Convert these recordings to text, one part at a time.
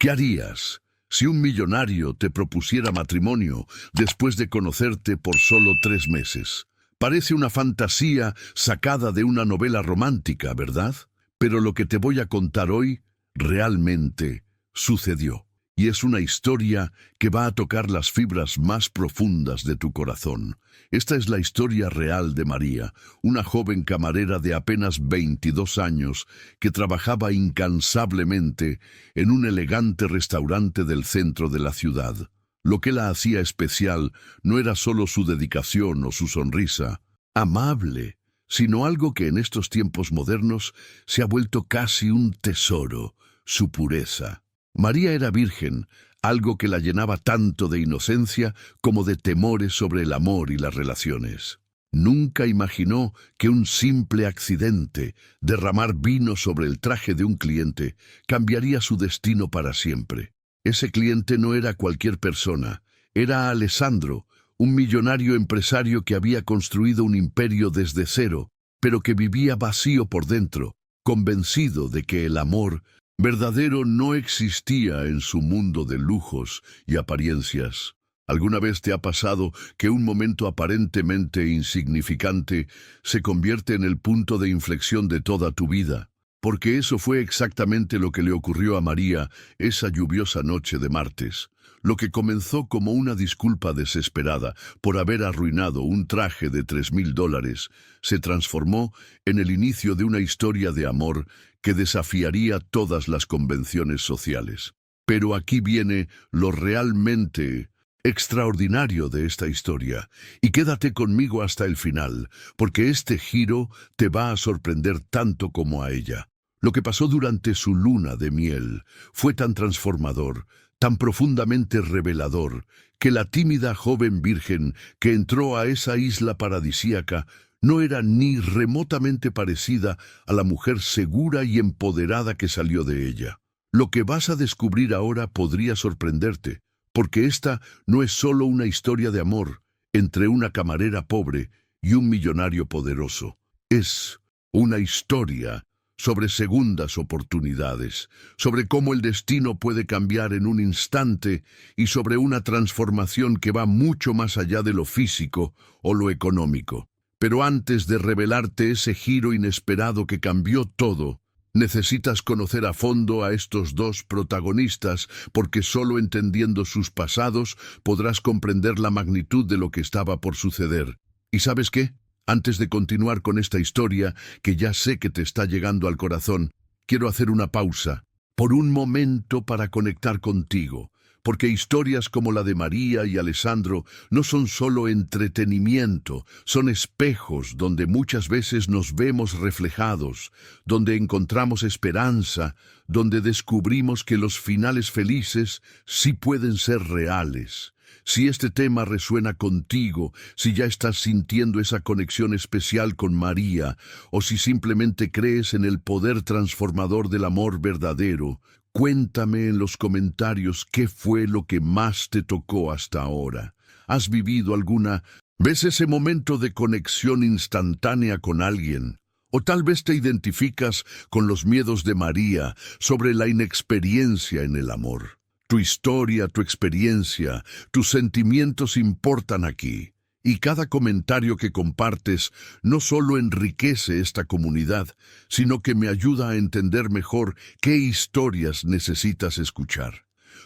¿Qué harías si un millonario te propusiera matrimonio después de conocerte por solo 3 meses? Parece una fantasía sacada de una novela romántica, ¿verdad? Pero lo que te voy a contar hoy realmente sucedió. Y es una historia que va a tocar las fibras más profundas de tu corazón. Esta es la historia real de María, una joven camarera de apenas 22 años que trabajaba incansablemente en un elegante restaurante del centro de la ciudad. Lo que la hacía especial no era solo su dedicación o su sonrisa amable, sino algo que en estos tiempos modernos se ha vuelto casi un tesoro: su pureza. María era virgen, algo que la llenaba tanto de inocencia como de temores sobre el amor y las relaciones. Nunca imaginó que un simple accidente, derramar vino sobre el traje de un cliente, cambiaría su destino para siempre. Ese cliente no era cualquier persona, era Alessandro, un millonario empresario que había construido un imperio desde cero, pero que vivía vacío por dentro, convencido de que el amor verdadero no existía en su mundo de lujos y apariencias. ¿Alguna vez te ha pasado que un momento aparentemente insignificante se convierte en el punto de inflexión de toda tu vida? Porque eso fue exactamente lo que le ocurrió a María esa lluviosa noche de martes. Lo que comenzó como una disculpa desesperada por haber arruinado un traje de $3,000 se transformó en el inicio de una historia de amor que desafiaría todas las convenciones sociales. Pero aquí viene lo realmente extraordinario de esta historia, y quédate conmigo hasta el final, porque este giro te va a sorprender tanto como a ella. Lo que pasó durante su luna de miel fue tan transformador, tan profundamente revelador, que la tímida joven virgen que entró a esa isla paradisíaca no era ni remotamente parecida a la mujer segura y empoderada que salió de ella. Lo que vas a descubrir ahora podría sorprenderte, porque esta no es solo una historia de amor entre una camarera pobre y un millonario poderoso. Es una historia sobre segundas oportunidades, sobre cómo el destino puede cambiar en un instante y sobre una transformación que va mucho más allá de lo físico o lo económico. Pero antes de revelarte ese giro inesperado que cambió todo, necesitas conocer a fondo a estos dos protagonistas, porque solo entendiendo sus pasados podrás comprender la magnitud de lo que estaba por suceder. ¿Y sabes qué? Antes de continuar con esta historia, que ya sé que te está llegando al corazón, quiero hacer una pausa, por un momento, para conectar contigo, porque historias como la de María y Alessandro no son solo entretenimiento, son espejos donde muchas veces nos vemos reflejados, donde encontramos esperanza, donde descubrimos que los finales felices sí pueden ser reales. Si este tema resuena contigo, si ya estás sintiendo esa conexión especial con María, o si simplemente crees en el poder transformador del amor verdadero, cuéntame en los comentarios qué fue lo que más te tocó hasta ahora. ¿Has vivido alguna vez ese momento de conexión instantánea con alguien? O tal vez te identificas con los miedos de María sobre la inexperiencia en el amor. Tu historia, tu experiencia, tus sentimientos importan aquí. Y cada comentario que compartes no solo enriquece esta comunidad, sino que me ayuda a entender mejor qué historias necesitas escuchar.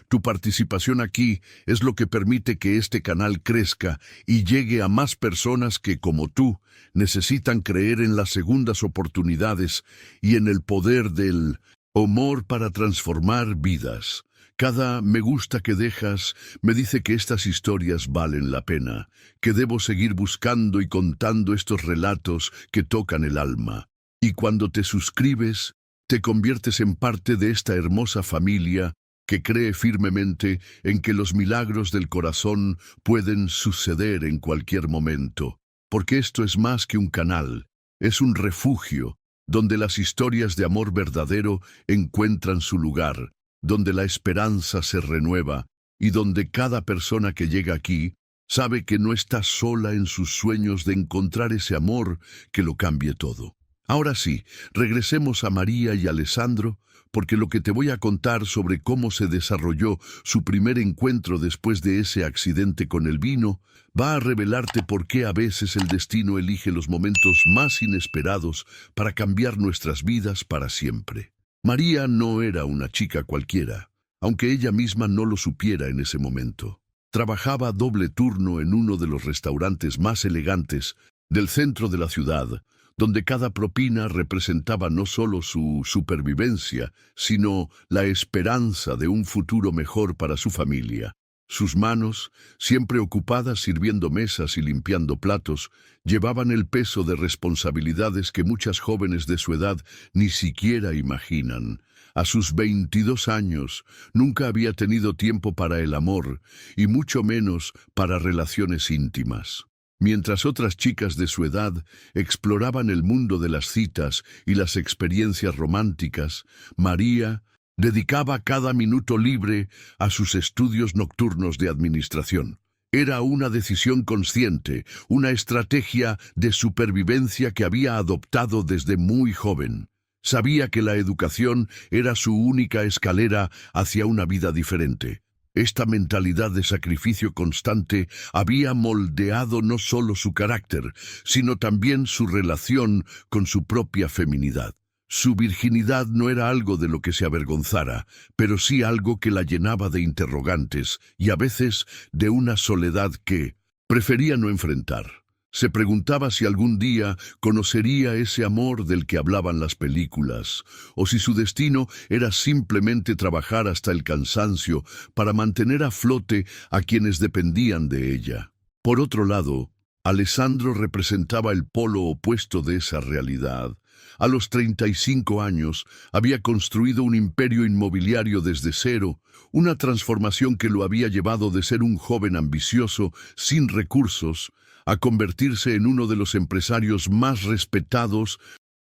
Tu participación aquí es lo que permite que este canal crezca y llegue a más personas que, como tú, necesitan creer en las segundas oportunidades y en el poder del amor para transformar vidas. Cada me gusta que dejas me dice que estas historias valen la pena, que debo seguir buscando y contando estos relatos que tocan el alma. Y cuando te suscribes, te conviertes en parte de esta hermosa familia que cree firmemente en que los milagros del corazón pueden suceder en cualquier momento. Porque esto es más que un canal, es un refugio donde las historias de amor verdadero encuentran su lugar, donde la esperanza se renueva y donde cada persona que llega aquí sabe que no está sola en sus sueños de encontrar ese amor que lo cambie todo. Ahora sí, regresemos a María y Alessandro, porque lo que te voy a contar sobre cómo se desarrolló su primer encuentro después de ese accidente con el vino, va a revelarte por qué a veces el destino elige los momentos más inesperados para cambiar nuestras vidas para siempre. María no era una chica cualquiera, aunque ella misma no lo supiera en ese momento. Trabajaba doble turno en uno de los restaurantes más elegantes del centro de la ciudad, donde cada propina representaba no solo su supervivencia, sino la esperanza de un futuro mejor para su familia. Sus manos, siempre ocupadas sirviendo mesas y limpiando platos, llevaban el peso de responsabilidades que muchas jóvenes de su edad ni siquiera imaginan. A sus 22 años, nunca había tenido tiempo para el amor, y mucho menos para relaciones íntimas. Mientras otras chicas de su edad exploraban el mundo de las citas y las experiencias románticas, María dedicaba cada minuto libre a sus estudios nocturnos de administración. Era una decisión consciente, una estrategia de supervivencia que había adoptado desde muy joven. Sabía que la educación era su única escalera hacia una vida diferente. Esta mentalidad de sacrificio constante había moldeado no solo su carácter, sino también su relación con su propia feminidad. Su virginidad no era algo de lo que se avergonzara, pero sí algo que la llenaba de interrogantes y a veces de una soledad que prefería no enfrentar. Se preguntaba si algún día conocería ese amor del que hablaban las películas, o si su destino era simplemente trabajar hasta el cansancio para mantener a flote a quienes dependían de ella. Por otro lado, Alessandro representaba el polo opuesto de esa realidad. A los 35 años había construido un imperio inmobiliario desde cero, una transformación que lo había llevado de ser un joven ambicioso, sin recursos, a convertirse en uno de los empresarios más respetados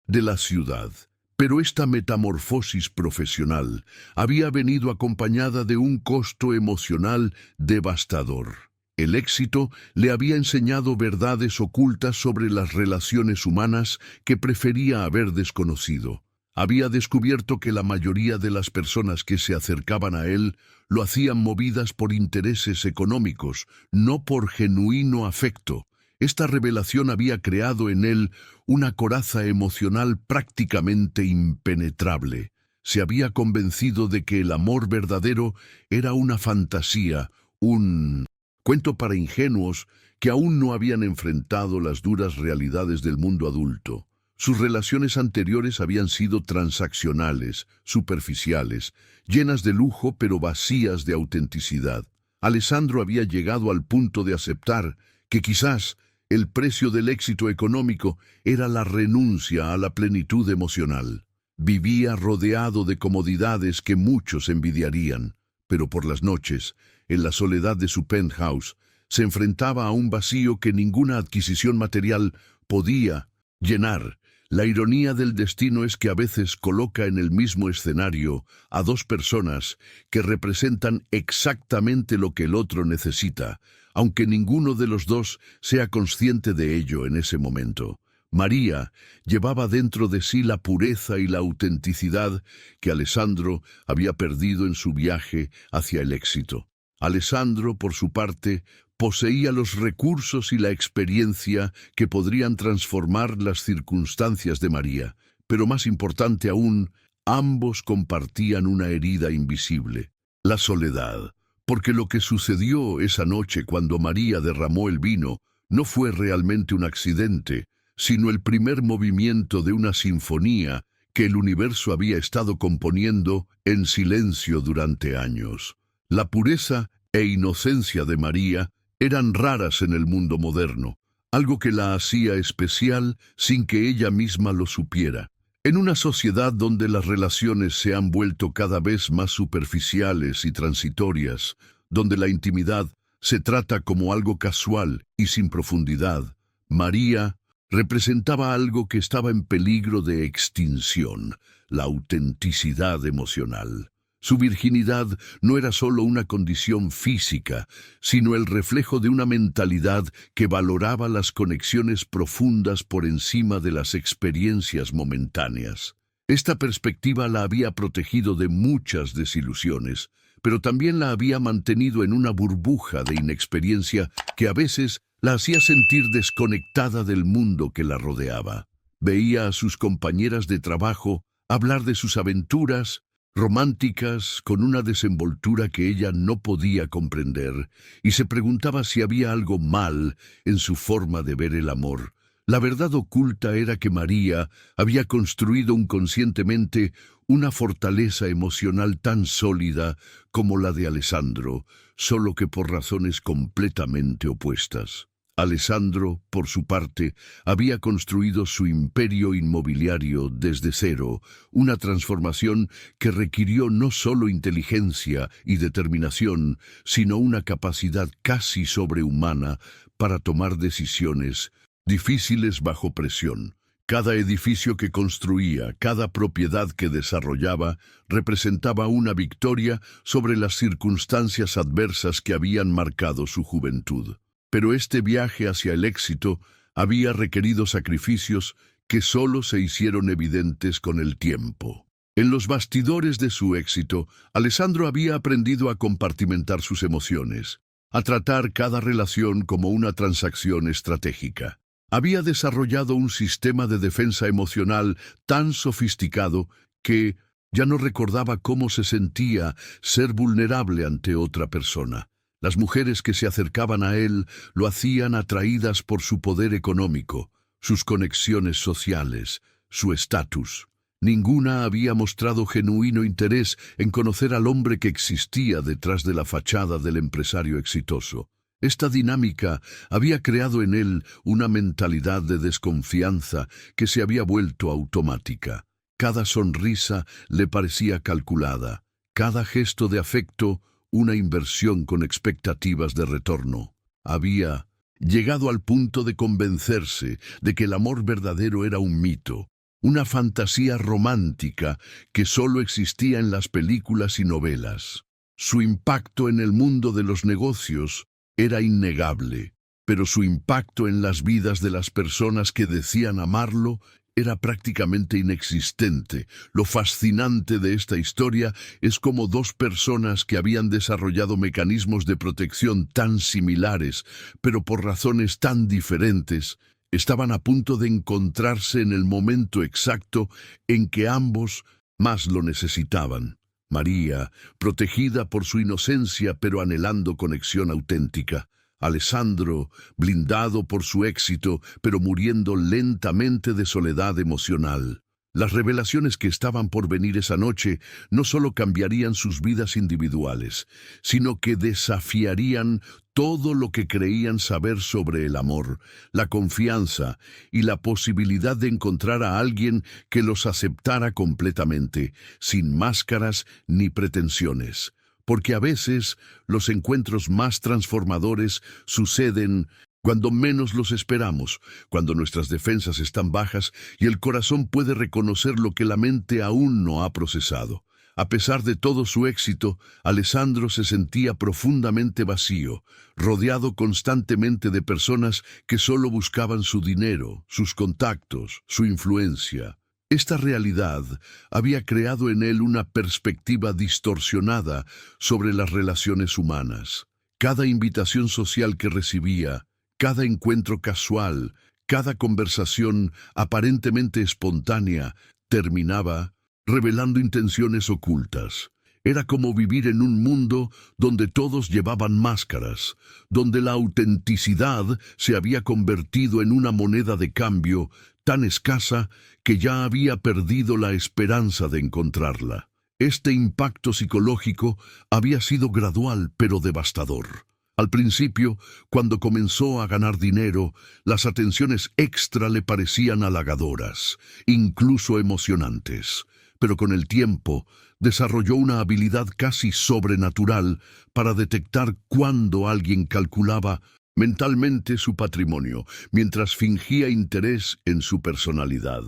de la ciudad. Pero esta metamorfosis profesional había venido acompañada de un costo emocional devastador. El éxito le había enseñado verdades ocultas sobre las relaciones humanas que prefería haber desconocido. Había descubierto que la mayoría de las personas que se acercaban a él lo hacían movidas por intereses económicos, no por genuino afecto. Esta revelación había creado en él una coraza emocional prácticamente impenetrable. Se había convencido de que el amor verdadero era una fantasía, un cuento para ingenuos que aún no habían enfrentado las duras realidades del mundo adulto. Sus relaciones anteriores habían sido transaccionales, superficiales, llenas de lujo pero vacías de autenticidad. Alessandro había llegado al punto de aceptar que quizás el precio del éxito económico era la renuncia a la plenitud emocional. Vivía rodeado de comodidades que muchos envidiarían, pero por las noches, en la soledad de su penthouse, se enfrentaba a un vacío que ninguna adquisición material podía llenar. La ironía del destino es que a veces coloca en el mismo escenario a dos personas que representan exactamente lo que el otro necesita, aunque ninguno de los dos sea consciente de ello en ese momento. María llevaba dentro de sí la pureza y la autenticidad que Alessandro había perdido en su viaje hacia el éxito. Alessandro, por su parte, poseía los recursos y la experiencia que podrían transformar las circunstancias de María, pero más importante aún, ambos compartían una herida invisible, la soledad, porque lo que sucedió esa noche cuando María derramó el vino no fue realmente un accidente, sino el primer movimiento de una sinfonía que el universo había estado componiendo en silencio durante años. La pureza e inocencia de María eran raras en el mundo moderno, algo que la hacía especial sin que ella misma lo supiera. En una sociedad donde las relaciones se han vuelto cada vez más superficiales y transitorias, donde la intimidad se trata como algo casual y sin profundidad, María representaba algo que estaba en peligro de extinción, la autenticidad emocional. Su virginidad no era solo una condición física, sino el reflejo de una mentalidad que valoraba las conexiones profundas por encima de las experiencias momentáneas. Esta perspectiva la había protegido de muchas desilusiones, pero también la había mantenido en una burbuja de inexperiencia que a veces la hacía sentir desconectada del mundo que la rodeaba. Veía a sus compañeras de trabajo hablar de sus aventuras románticas con una desenvoltura que ella no podía comprender, y se preguntaba si había algo mal en su forma de ver el amor. La verdad oculta era que María había construido inconscientemente una fortaleza emocional tan sólida como la de Alessandro, solo que por razones completamente opuestas. Alessandro, por su parte, había construido su imperio inmobiliario desde cero, una transformación que requirió no solo inteligencia y determinación, sino una capacidad casi sobrehumana para tomar decisiones difíciles bajo presión. Cada edificio que construía, cada propiedad que desarrollaba, representaba una victoria sobre las circunstancias adversas que habían marcado su juventud. Pero este viaje hacia el éxito había requerido sacrificios que solo se hicieron evidentes con el tiempo. En los bastidores de su éxito, Alessandro había aprendido a compartimentar sus emociones, a tratar cada relación como una transacción estratégica. Había desarrollado un sistema de defensa emocional tan sofisticado que ya no recordaba cómo se sentía ser vulnerable ante otra persona. Las mujeres que se acercaban a él lo hacían atraídas por su poder económico, sus conexiones sociales, su estatus. Ninguna había mostrado genuino interés en conocer al hombre que existía detrás de la fachada del empresario exitoso. Esta dinámica había creado en él una mentalidad de desconfianza que se había vuelto automática. Cada sonrisa le parecía calculada, cada gesto de afecto una inversión con expectativas de retorno. Había llegado al punto de convencerse de que el amor verdadero era un mito, una fantasía romántica que solo existía en las películas y novelas. Su impacto en el mundo de los negocios era innegable, pero su impacto en las vidas de las personas que decían amarlo era prácticamente inexistente. Lo fascinante de esta historia es cómo dos personas que habían desarrollado mecanismos de protección tan similares, pero por razones tan diferentes, estaban a punto de encontrarse en el momento exacto en que ambos más lo necesitaban. María, protegida por su inocencia pero anhelando conexión auténtica. Alessandro, blindado por su éxito, pero muriendo lentamente de soledad emocional. Las revelaciones que estaban por venir esa noche no solo cambiarían sus vidas individuales, sino que desafiarían todo lo que creían saber sobre el amor, la confianza y la posibilidad de encontrar a alguien que los aceptara completamente, sin máscaras ni pretensiones. Porque a veces los encuentros más transformadores suceden cuando menos los esperamos, cuando nuestras defensas están bajas y el corazón puede reconocer lo que la mente aún no ha procesado. A pesar de todo su éxito, Alessandro se sentía profundamente vacío, rodeado constantemente de personas que solo buscaban su dinero, sus contactos, su influencia. Esta realidad había creado en él una perspectiva distorsionada sobre las relaciones humanas. Cada invitación social que recibía, cada encuentro casual, cada conversación aparentemente espontánea, terminaba revelando intenciones ocultas. Era como vivir en un mundo donde todos llevaban máscaras, donde la autenticidad se había convertido en una moneda de cambio tan escasa que ya había perdido la esperanza de encontrarla. Este impacto psicológico había sido gradual pero devastador. Al principio, cuando comenzó a ganar dinero, las atenciones extra le parecían halagadoras, incluso emocionantes. Pero con el tiempo, desarrolló una habilidad casi sobrenatural para detectar cuándo alguien calculaba mentalmente su patrimonio, mientras fingía interés en su personalidad.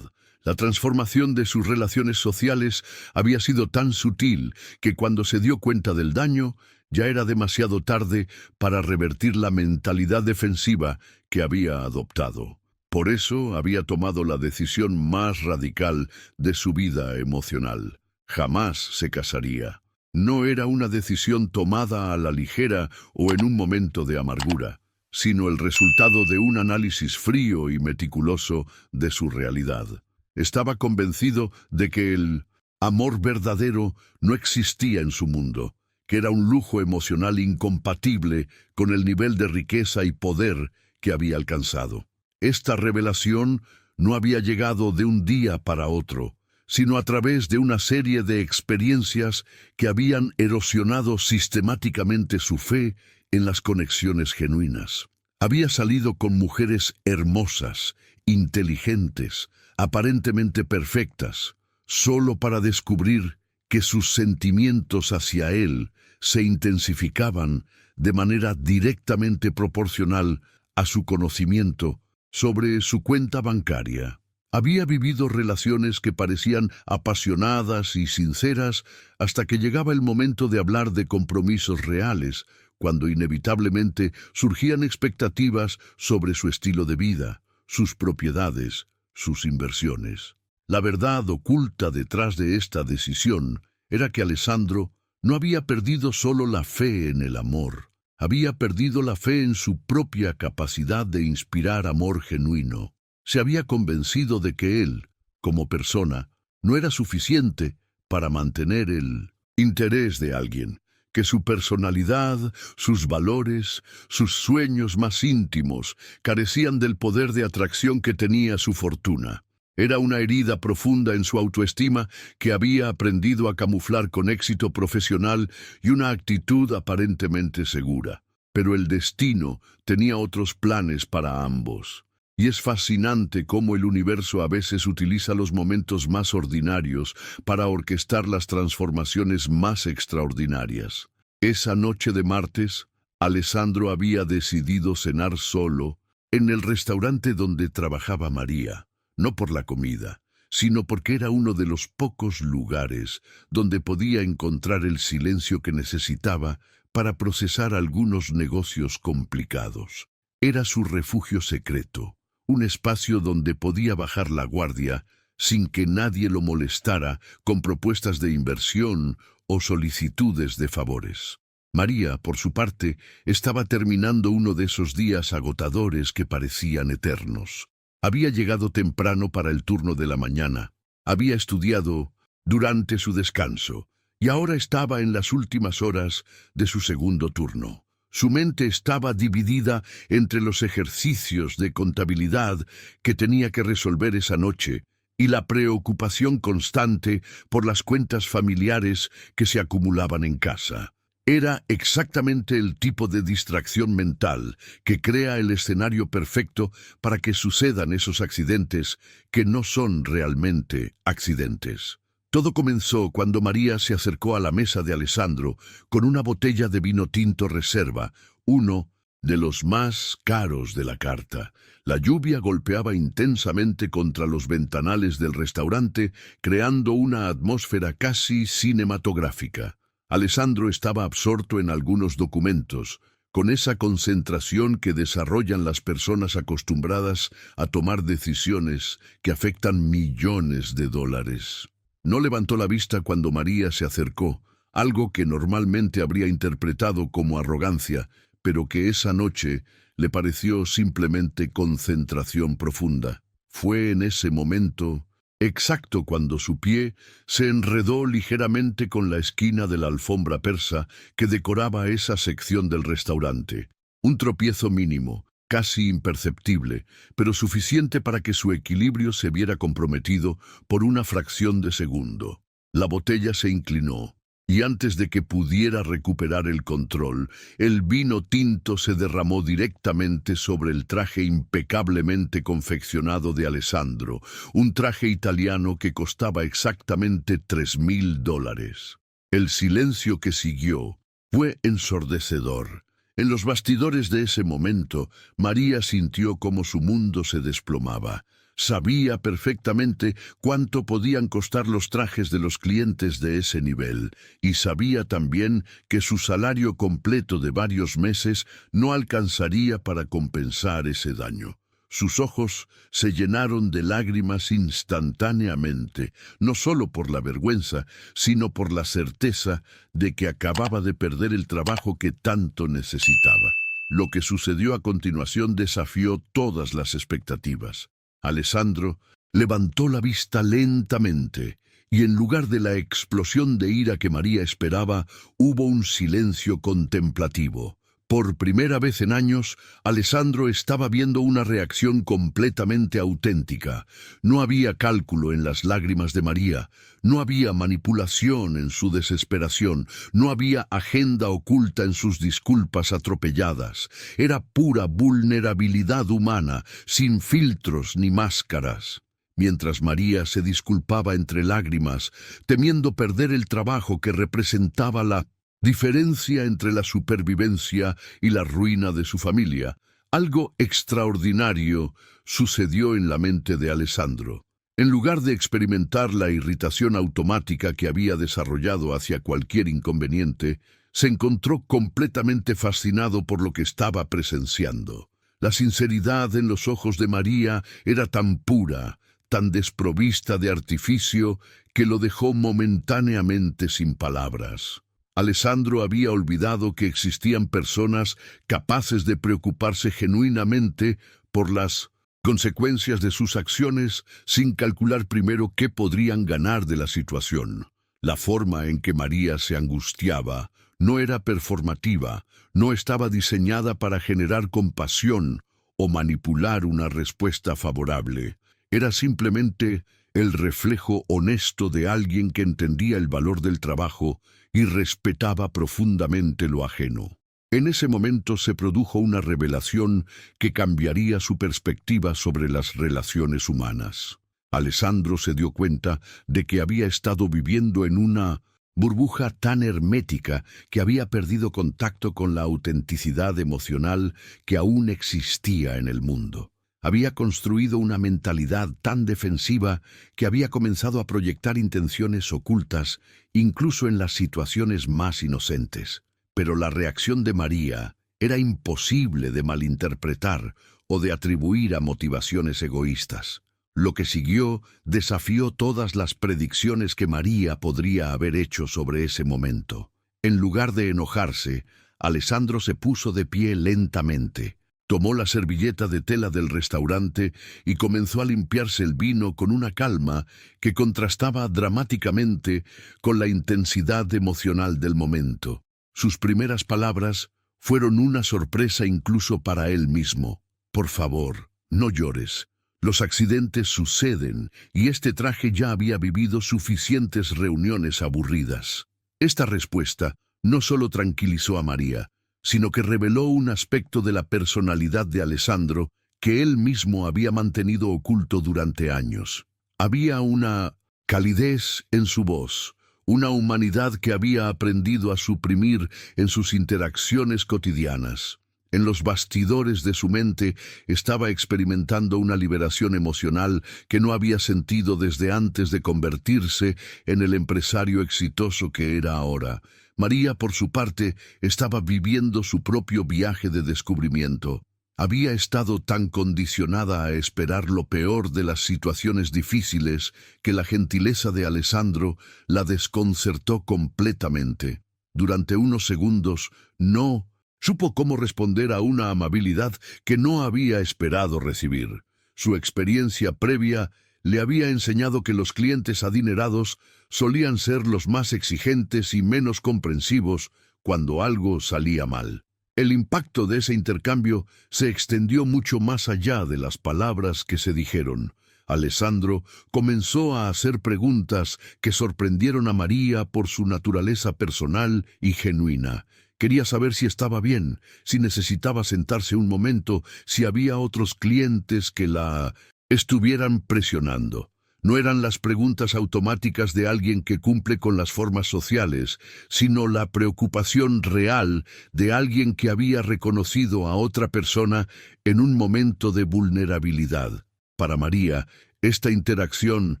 La transformación de sus relaciones sociales había sido tan sutil que cuando se dio cuenta del daño, ya era demasiado tarde para revertir la mentalidad defensiva que había adoptado. Por eso había tomado la decisión más radical de su vida emocional. Jamás se casaría. No era una decisión tomada a la ligera o en un momento de amargura, sino el resultado de un análisis frío y meticuloso de su realidad. Estaba convencido de que el amor verdadero no existía en su mundo, que era un lujo emocional incompatible con el nivel de riqueza y poder que había alcanzado. Esta revelación no había llegado de un día para otro, sino a través de una serie de experiencias que habían erosionado sistemáticamente su fe en las conexiones genuinas. Había salido con mujeres hermosas, inteligentes, aparentemente perfectas, solo para descubrir que sus sentimientos hacia él se intensificaban de manera directamente proporcional a su conocimiento sobre su cuenta bancaria. Había vivido relaciones que parecían apasionadas y sinceras hasta que llegaba el momento de hablar de compromisos reales, cuando inevitablemente surgían expectativas sobre su estilo de vida, sus propiedades, sus inversiones. La verdad oculta detrás de esta decisión era que Alessandro no había perdido solo la fe en el amor, había perdido la fe en su propia capacidad de inspirar amor genuino. Se había convencido de que él, como persona, no era suficiente para mantener el interés de alguien, que su personalidad, sus valores, sus sueños más íntimos carecían del poder de atracción que tenía su fortuna. Era una herida profunda en su autoestima que había aprendido a camuflar con éxito profesional y una actitud aparentemente segura. Pero el destino tenía otros planes para ambos. Y es fascinante cómo el universo a veces utiliza los momentos más ordinarios para orquestar las transformaciones más extraordinarias. Esa noche de martes, Alessandro había decidido cenar solo en el restaurante donde trabajaba María, no por la comida, sino porque era uno de los pocos lugares donde podía encontrar el silencio que necesitaba para procesar algunos negocios complicados. Era su refugio secreto. Un espacio donde podía bajar la guardia sin que nadie lo molestara con propuestas de inversión o solicitudes de favores. María, por su parte, estaba terminando uno de esos días agotadores que parecían eternos. Había llegado temprano para el turno de la mañana, había estudiado durante su descanso y ahora estaba en las últimas horas de su segundo turno. Su mente estaba dividida entre los ejercicios de contabilidad que tenía que resolver esa noche y la preocupación constante por las cuentas familiares que se acumulaban en casa. Era exactamente el tipo de distracción mental que crea el escenario perfecto para que sucedan esos accidentes que no son realmente accidentes. Todo comenzó cuando María se acercó a la mesa de Alessandro con una botella de vino tinto reserva, uno de los más caros de la carta. La lluvia golpeaba intensamente contra los ventanales del restaurante, creando una atmósfera casi cinematográfica. Alessandro estaba absorto en algunos documentos, con esa concentración que desarrollan las personas acostumbradas a tomar decisiones que afectan millones de dólares. No levantó la vista cuando María se acercó, algo que normalmente habría interpretado como arrogancia, pero que esa noche le pareció simplemente concentración profunda. Fue en ese momento, exacto cuando su pie se enredó ligeramente con la esquina de la alfombra persa que decoraba esa sección del restaurante. Un tropiezo mínimo, casi imperceptible, pero suficiente para que su equilibrio se viera comprometido por una fracción de segundo. La botella se inclinó, y antes de que pudiera recuperar el control, el vino tinto se derramó directamente sobre el traje impecablemente confeccionado de Alessandro, un traje italiano que costaba exactamente $3.000. El silencio que siguió fue ensordecedor. En los bastidores de ese momento, María sintió cómo su mundo se desplomaba. Sabía perfectamente cuánto podían costar los trajes de los clientes de ese nivel, y sabía también que su salario completo de varios meses no alcanzaría para compensar ese daño. Sus ojos se llenaron de lágrimas instantáneamente, no solo por la vergüenza, sino por la certeza de que acababa de perder el trabajo que tanto necesitaba. Lo que sucedió a continuación desafió todas las expectativas. Alessandro levantó la vista lentamente, y en lugar de la explosión de ira que María esperaba, hubo un silencio contemplativo. Por primera vez en años, Alessandro estaba viendo una reacción completamente auténtica. No había cálculo en las lágrimas de María, no había manipulación en su desesperación, no había agenda oculta en sus disculpas atropelladas. Era pura vulnerabilidad humana, sin filtros ni máscaras. Mientras María se disculpaba entre lágrimas, temiendo perder el trabajo que representaba la diferencia entre la supervivencia y la ruina de su familia, algo extraordinario sucedió en la mente de Alessandro. En lugar de experimentar la irritación automática que había desarrollado hacia cualquier inconveniente, se encontró completamente fascinado por lo que estaba presenciando. La sinceridad en los ojos de María era tan pura, tan desprovista de artificio, que lo dejó momentáneamente sin palabras. Alessandro había olvidado que existían personas capaces de preocuparse genuinamente por las consecuencias de sus acciones sin calcular primero qué podrían ganar de la situación. La forma en que María se angustiaba no era performativa, no estaba diseñada para generar compasión o manipular una respuesta favorable. Era simplemente el reflejo honesto de alguien que entendía el valor del trabajo y respetaba profundamente lo ajeno. En ese momento se produjo una revelación que cambiaría su perspectiva sobre las relaciones humanas. Alessandro se dio cuenta de que había estado viviendo en una burbuja tan hermética que había perdido contacto con la autenticidad emocional que aún existía en el mundo. Había construido una mentalidad tan defensiva que había comenzado a proyectar intenciones ocultas, incluso en las situaciones más inocentes. Pero la reacción de María era imposible de malinterpretar o de atribuir a motivaciones egoístas. Lo que siguió desafió todas las predicciones que María podría haber hecho sobre ese momento. En lugar de enojarse, Alessandro se puso de pie lentamente. Tomó la servilleta de tela del restaurante y comenzó a limpiarse el vino con una calma que contrastaba dramáticamente con la intensidad emocional del momento. Sus primeras palabras fueron una sorpresa incluso para él mismo. «Por favor, no llores. Los accidentes suceden y este traje ya había vivido suficientes reuniones aburridas». Esta respuesta no solo tranquilizó a María, sino que reveló un aspecto de la personalidad de Alessandro que él mismo había mantenido oculto durante años. Había una calidez en su voz, una humanidad que había aprendido a suprimir en sus interacciones cotidianas. En los bastidores de su mente estaba experimentando una liberación emocional que no había sentido desde antes de convertirse en el empresario exitoso que era ahora. María, por su parte, estaba viviendo su propio viaje de descubrimiento. Había estado tan condicionada a esperar lo peor de las situaciones difíciles que la gentileza de Alessandro la desconcertó completamente. Durante unos segundos no supo cómo responder a una amabilidad que no había esperado recibir. Su experiencia previa le había enseñado que los clientes adinerados solían ser los más exigentes y menos comprensivos cuando algo salía mal. El impacto de ese intercambio se extendió mucho más allá de las palabras que se dijeron. Alessandro comenzó a hacer preguntas que sorprendieron a María por su naturaleza personal y genuina. Quería saber si estaba bien, si necesitaba sentarse un momento, si había otros clientes que la estuvieran presionando. No eran las preguntas automáticas de alguien que cumple con las formas sociales, sino la preocupación real de alguien que había reconocido a otra persona en un momento de vulnerabilidad. Para María, esta interacción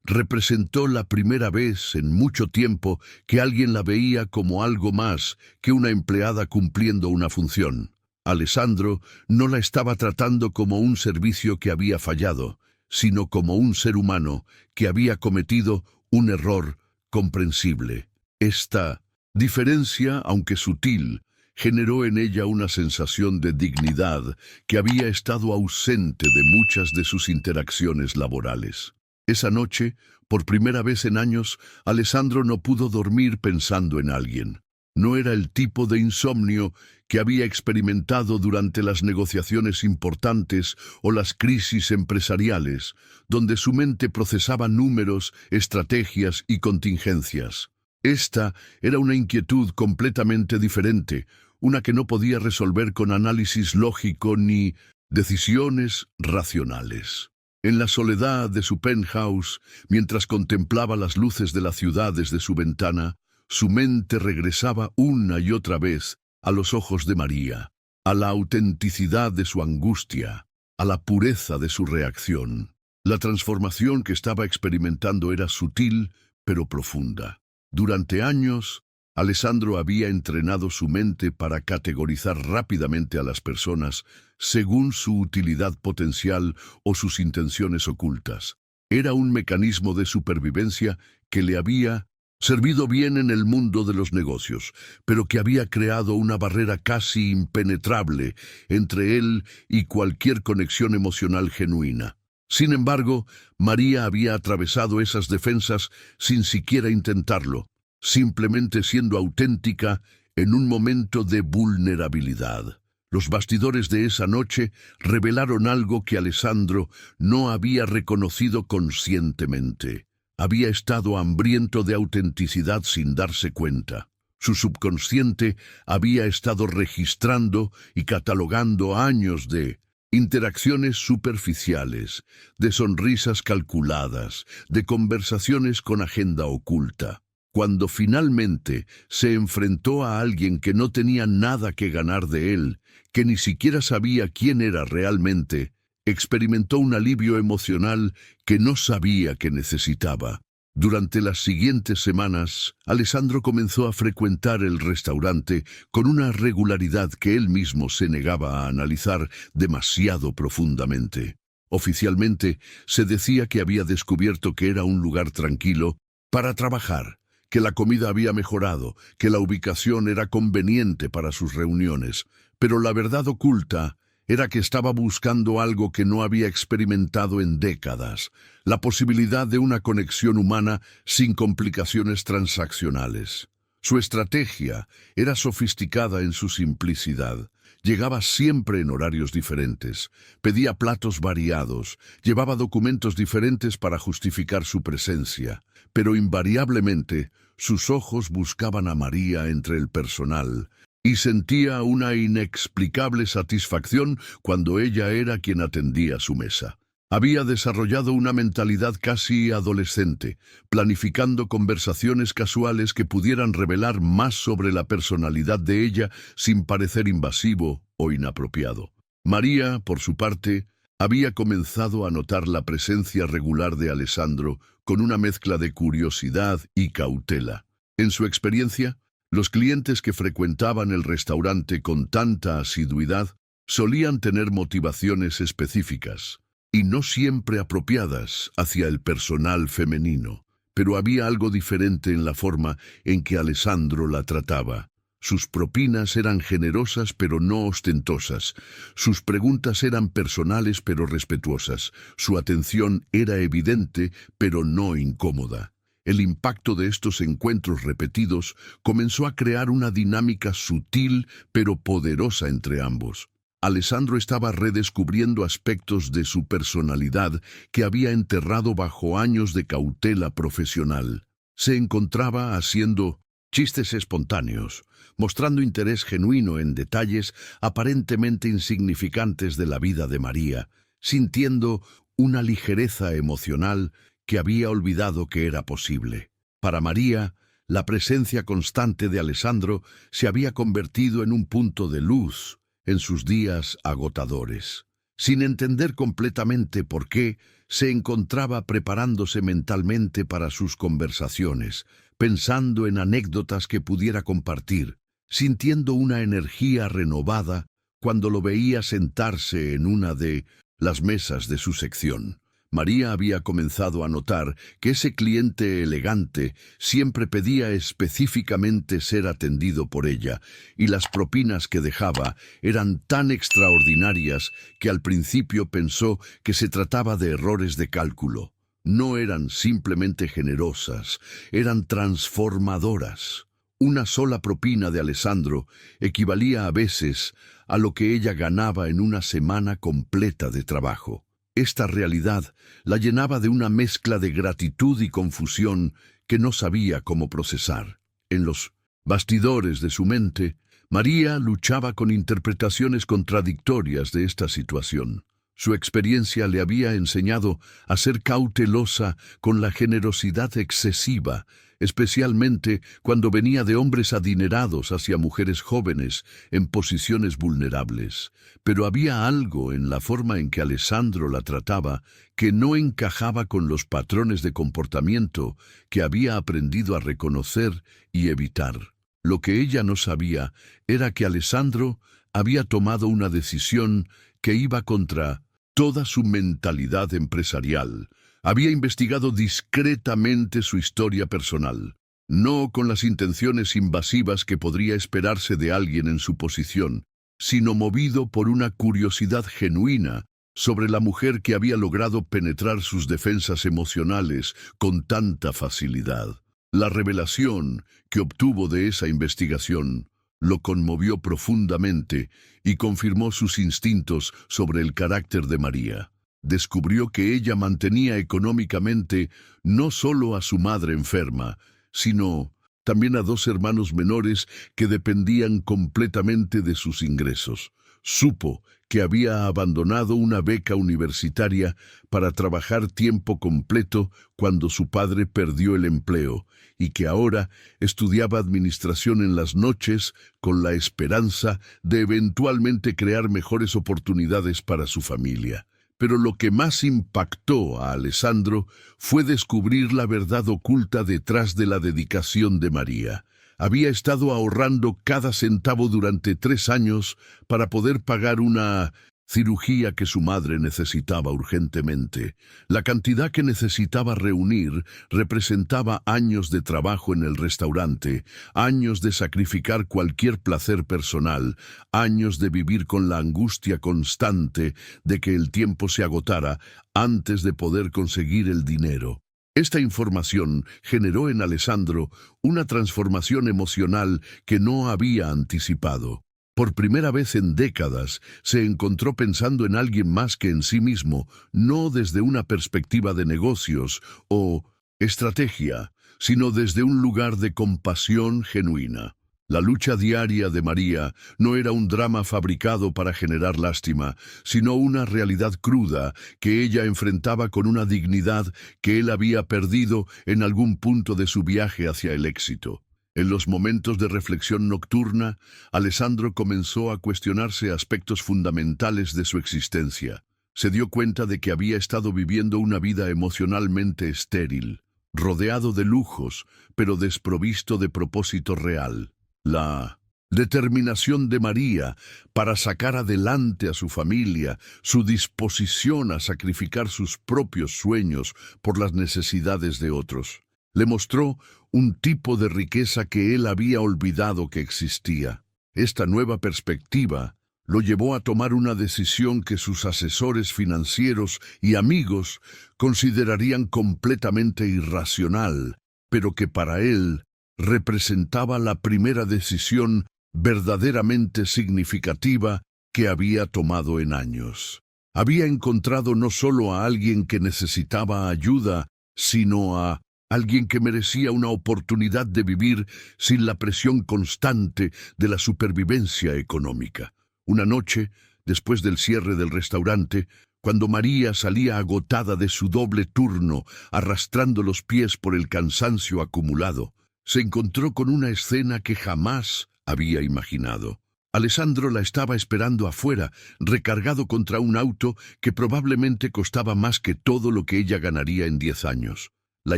representó la primera vez en mucho tiempo que alguien la veía como algo más que una empleada cumpliendo una función. Alessandro no la estaba tratando como un servicio que había fallado, sino como un ser humano que había cometido un error comprensible. Esta diferencia, aunque sutil, generó en ella una sensación de dignidad que había estado ausente de muchas de sus interacciones laborales. Esa noche, por primera vez en años, Alessandro no pudo dormir pensando en alguien. No era el tipo de insomnio que había experimentado durante las negociaciones importantes o las crisis empresariales, donde su mente procesaba números, estrategias y contingencias. Esta era una inquietud completamente diferente, una que no podía resolver con análisis lógico ni decisiones racionales. En la soledad de su penthouse, mientras contemplaba las luces de la ciudad desde su ventana, su mente regresaba una y otra vez a los ojos de María, a la autenticidad de su angustia, a la pureza de su reacción. La transformación que estaba experimentando era sutil, pero profunda. Durante años, Alessandro había entrenado su mente para categorizar rápidamente a las personas según su utilidad potencial o sus intenciones ocultas. Era un mecanismo de supervivencia que le había servido bien en el mundo de los negocios, pero que había creado una barrera casi impenetrable entre él y cualquier conexión emocional genuina. Sin embargo, María había atravesado esas defensas sin siquiera intentarlo, simplemente siendo auténtica en un momento de vulnerabilidad. Los bastidores de esa noche revelaron algo que Alessandro no había reconocido conscientemente. Había estado hambriento de autenticidad sin darse cuenta. Su subconsciente había estado registrando y catalogando años de interacciones superficiales, de sonrisas calculadas, de conversaciones con agenda oculta. Cuando finalmente se enfrentó a alguien que no tenía nada que ganar de él, que ni siquiera sabía quién era realmente, experimentó un alivio emocional que no sabía que necesitaba. Durante las siguientes semanas, Alessandro comenzó a frecuentar el restaurante con una regularidad que él mismo se negaba a analizar demasiado profundamente. Oficialmente, se decía que había descubierto que era un lugar tranquilo para trabajar, que la comida había mejorado, que la ubicación era conveniente para sus reuniones, pero la verdad oculta era que estaba buscando algo que no había experimentado en décadas, la posibilidad de una conexión humana sin complicaciones transaccionales. Su estrategia era sofisticada en su simplicidad. Llegaba siempre en horarios diferentes, pedía platos variados, llevaba documentos diferentes para justificar su presencia, pero invariablemente sus ojos buscaban a María entre el personal, y sentía una inexplicable satisfacción cuando ella era quien atendía su mesa. Había desarrollado una mentalidad casi adolescente, planificando conversaciones casuales que pudieran revelar más sobre la personalidad de ella sin parecer invasivo o inapropiado. María, por su parte, había comenzado a notar la presencia regular de Alessandro con una mezcla de curiosidad y cautela. En su experiencia, los clientes que frecuentaban el restaurante con tanta asiduidad solían tener motivaciones específicas, y no siempre apropiadas hacia el personal femenino, pero había algo diferente en la forma en que Alessandro la trataba. Sus propinas eran generosas pero no ostentosas, sus preguntas eran personales pero respetuosas, su atención era evidente pero no incómoda. El impacto de estos encuentros repetidos comenzó a crear una dinámica sutil pero poderosa entre ambos. Alessandro estaba redescubriendo aspectos de su personalidad que había enterrado bajo años de cautela profesional. Se encontraba haciendo chistes espontáneos, mostrando interés genuino en detalles aparentemente insignificantes de la vida de María, sintiendo una ligereza emocional que había olvidado que era posible. Para María, la presencia constante de Alessandro se había convertido en un punto de luz en sus días agotadores. Sin entender completamente por qué, se encontraba preparándose mentalmente para sus conversaciones, pensando en anécdotas que pudiera compartir, sintiendo una energía renovada cuando lo veía sentarse en una de las mesas de su sección. María había comenzado a notar que ese cliente elegante siempre pedía específicamente ser atendido por ella, y las propinas que dejaba eran tan extraordinarias que al principio pensó que se trataba de errores de cálculo. No eran simplemente generosas, eran transformadoras. Una sola propina de Alessandro equivalía a veces a lo que ella ganaba en una semana completa de trabajo. Esta realidad la llenaba de una mezcla de gratitud y confusión que no sabía cómo procesar. En los bastidores de su mente, María luchaba con interpretaciones contradictorias de esta situación. Su experiencia le había enseñado a ser cautelosa con la generosidad excesiva, especialmente cuando venía de hombres adinerados hacia mujeres jóvenes en posiciones vulnerables. Pero había algo en la forma en que Alessandro la trataba que no encajaba con los patrones de comportamiento que había aprendido a reconocer y evitar. Lo que ella no sabía era que Alessandro había tomado una decisión que iba contra toda su mentalidad empresarial. Había investigado discretamente su historia personal, no con las intenciones invasivas que podría esperarse de alguien en su posición, sino movido por una curiosidad genuina sobre la mujer que había logrado penetrar sus defensas emocionales con tanta facilidad. La revelación que obtuvo de esa investigación lo conmovió profundamente y confirmó sus instintos sobre el carácter de María. Descubrió que ella mantenía económicamente no solo a su madre enferma, sino también a dos hermanos menores que dependían completamente de sus ingresos. Supo que había abandonado una beca universitaria para trabajar tiempo completo cuando su padre perdió el empleo y que ahora estudiaba administración en las noches con la esperanza de eventualmente crear mejores oportunidades para su familia. Pero lo que más impactó a Alessandro fue descubrir la verdad oculta detrás de la dedicación de María. Había estado ahorrando cada centavo durante 3 años para poder pagar una cirugía que su madre necesitaba urgentemente. La cantidad que necesitaba reunir representaba años de trabajo en el restaurante, años de sacrificar cualquier placer personal, años de vivir con la angustia constante de que el tiempo se agotara antes de poder conseguir el dinero. Esta información generó en Alessandro una transformación emocional que no había anticipado. Por primera vez en décadas, se encontró pensando en alguien más que en sí mismo, no desde una perspectiva de negocios o estrategia, sino desde un lugar de compasión genuina. La lucha diaria de María no era un drama fabricado para generar lástima, sino una realidad cruda que ella enfrentaba con una dignidad que él había perdido en algún punto de su viaje hacia el éxito. En los momentos de reflexión nocturna, Alessandro comenzó a cuestionarse aspectos fundamentales de su existencia. Se dio cuenta de que había estado viviendo una vida emocionalmente estéril, rodeado de lujos, pero desprovisto de propósito real. La determinación de María para sacar adelante a su familia, su disposición a sacrificar sus propios sueños por las necesidades de otros, le mostró un tipo de riqueza que él había olvidado que existía. Esta nueva perspectiva lo llevó a tomar una decisión que sus asesores financieros y amigos considerarían completamente irracional, pero que para él representaba la primera decisión verdaderamente significativa que había tomado en años. Había encontrado no solo a alguien que necesitaba ayuda, sino a alguien que merecía una oportunidad de vivir sin la presión constante de la supervivencia económica. Una noche, después del cierre del restaurante, cuando María salía agotada de su doble turno, arrastrando los pies por el cansancio acumulado, se encontró con una escena que jamás había imaginado. Alessandro la estaba esperando afuera, recargado contra un auto que probablemente costaba más que todo lo que ella ganaría en 10 años. La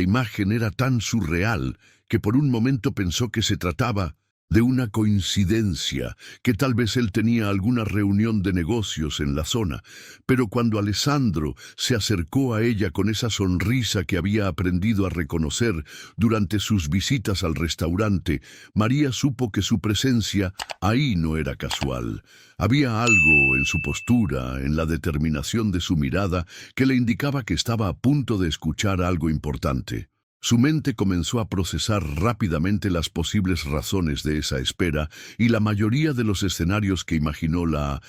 imagen era tan surreal que por un momento pensó que se trataba de una coincidencia, que tal vez él tenía alguna reunión de negocios en la zona, pero cuando Alessandro se acercó a ella con esa sonrisa que había aprendido a reconocer durante sus visitas al restaurante, María supo que su presencia ahí no era casual. Había algo en su postura, en la determinación de su mirada, que le indicaba que estaba a punto de escuchar algo importante. Su mente comenzó a procesar rápidamente las posibles razones de esa espera, y la mayoría de los escenarios que imaginó la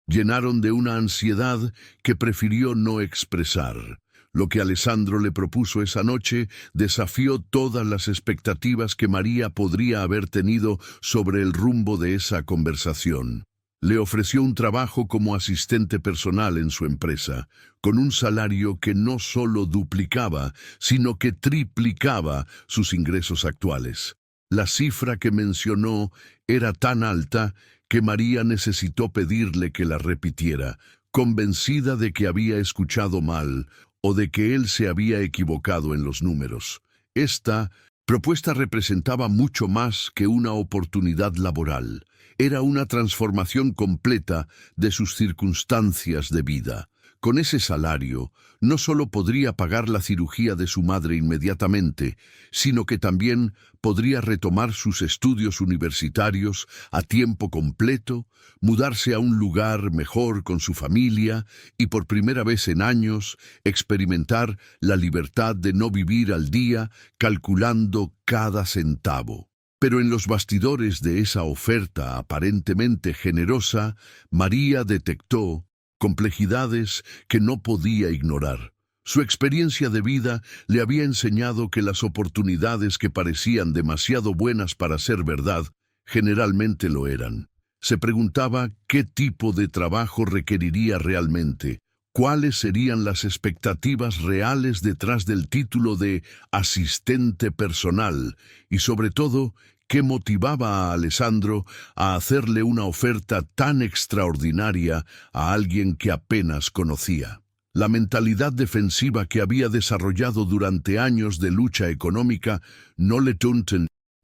llenaron de una ansiedad que prefirió no expresar. Lo que Alessandro le propuso esa noche desafió todas las expectativas que María podría haber tenido sobre el rumbo de esa conversación. Le ofreció un trabajo como asistente personal en su empresa, con un salario que no solo duplicaba, sino que triplicaba sus ingresos actuales. La cifra que mencionó era tan alta que María necesitó pedirle que la repitiera, convencida de que había escuchado mal o de que él se había equivocado en los números. Esta propuesta representaba mucho más que una oportunidad laboral. Era una transformación completa de sus circunstancias de vida. Con ese salario, no solo podría pagar la cirugía de su madre inmediatamente, sino que también podría retomar sus estudios universitarios a tiempo completo, mudarse a un lugar mejor con su familia y por primera vez en años experimentar la libertad de no vivir al día calculando cada centavo. Pero en los bastidores de esa oferta aparentemente generosa, María detectó complejidades que no podía ignorar. Su experiencia de vida le había enseñado que las oportunidades que parecían demasiado buenas para ser verdad, generalmente lo eran. Se preguntaba qué tipo de trabajo requeriría realmente, cuáles serían las expectativas reales detrás del título de asistente personal y, sobre todo, qué motivaba a Alessandro a hacerle una oferta tan extraordinaria a alguien que apenas conocía. La mentalidad defensiva que había desarrollado durante años de lucha económica no le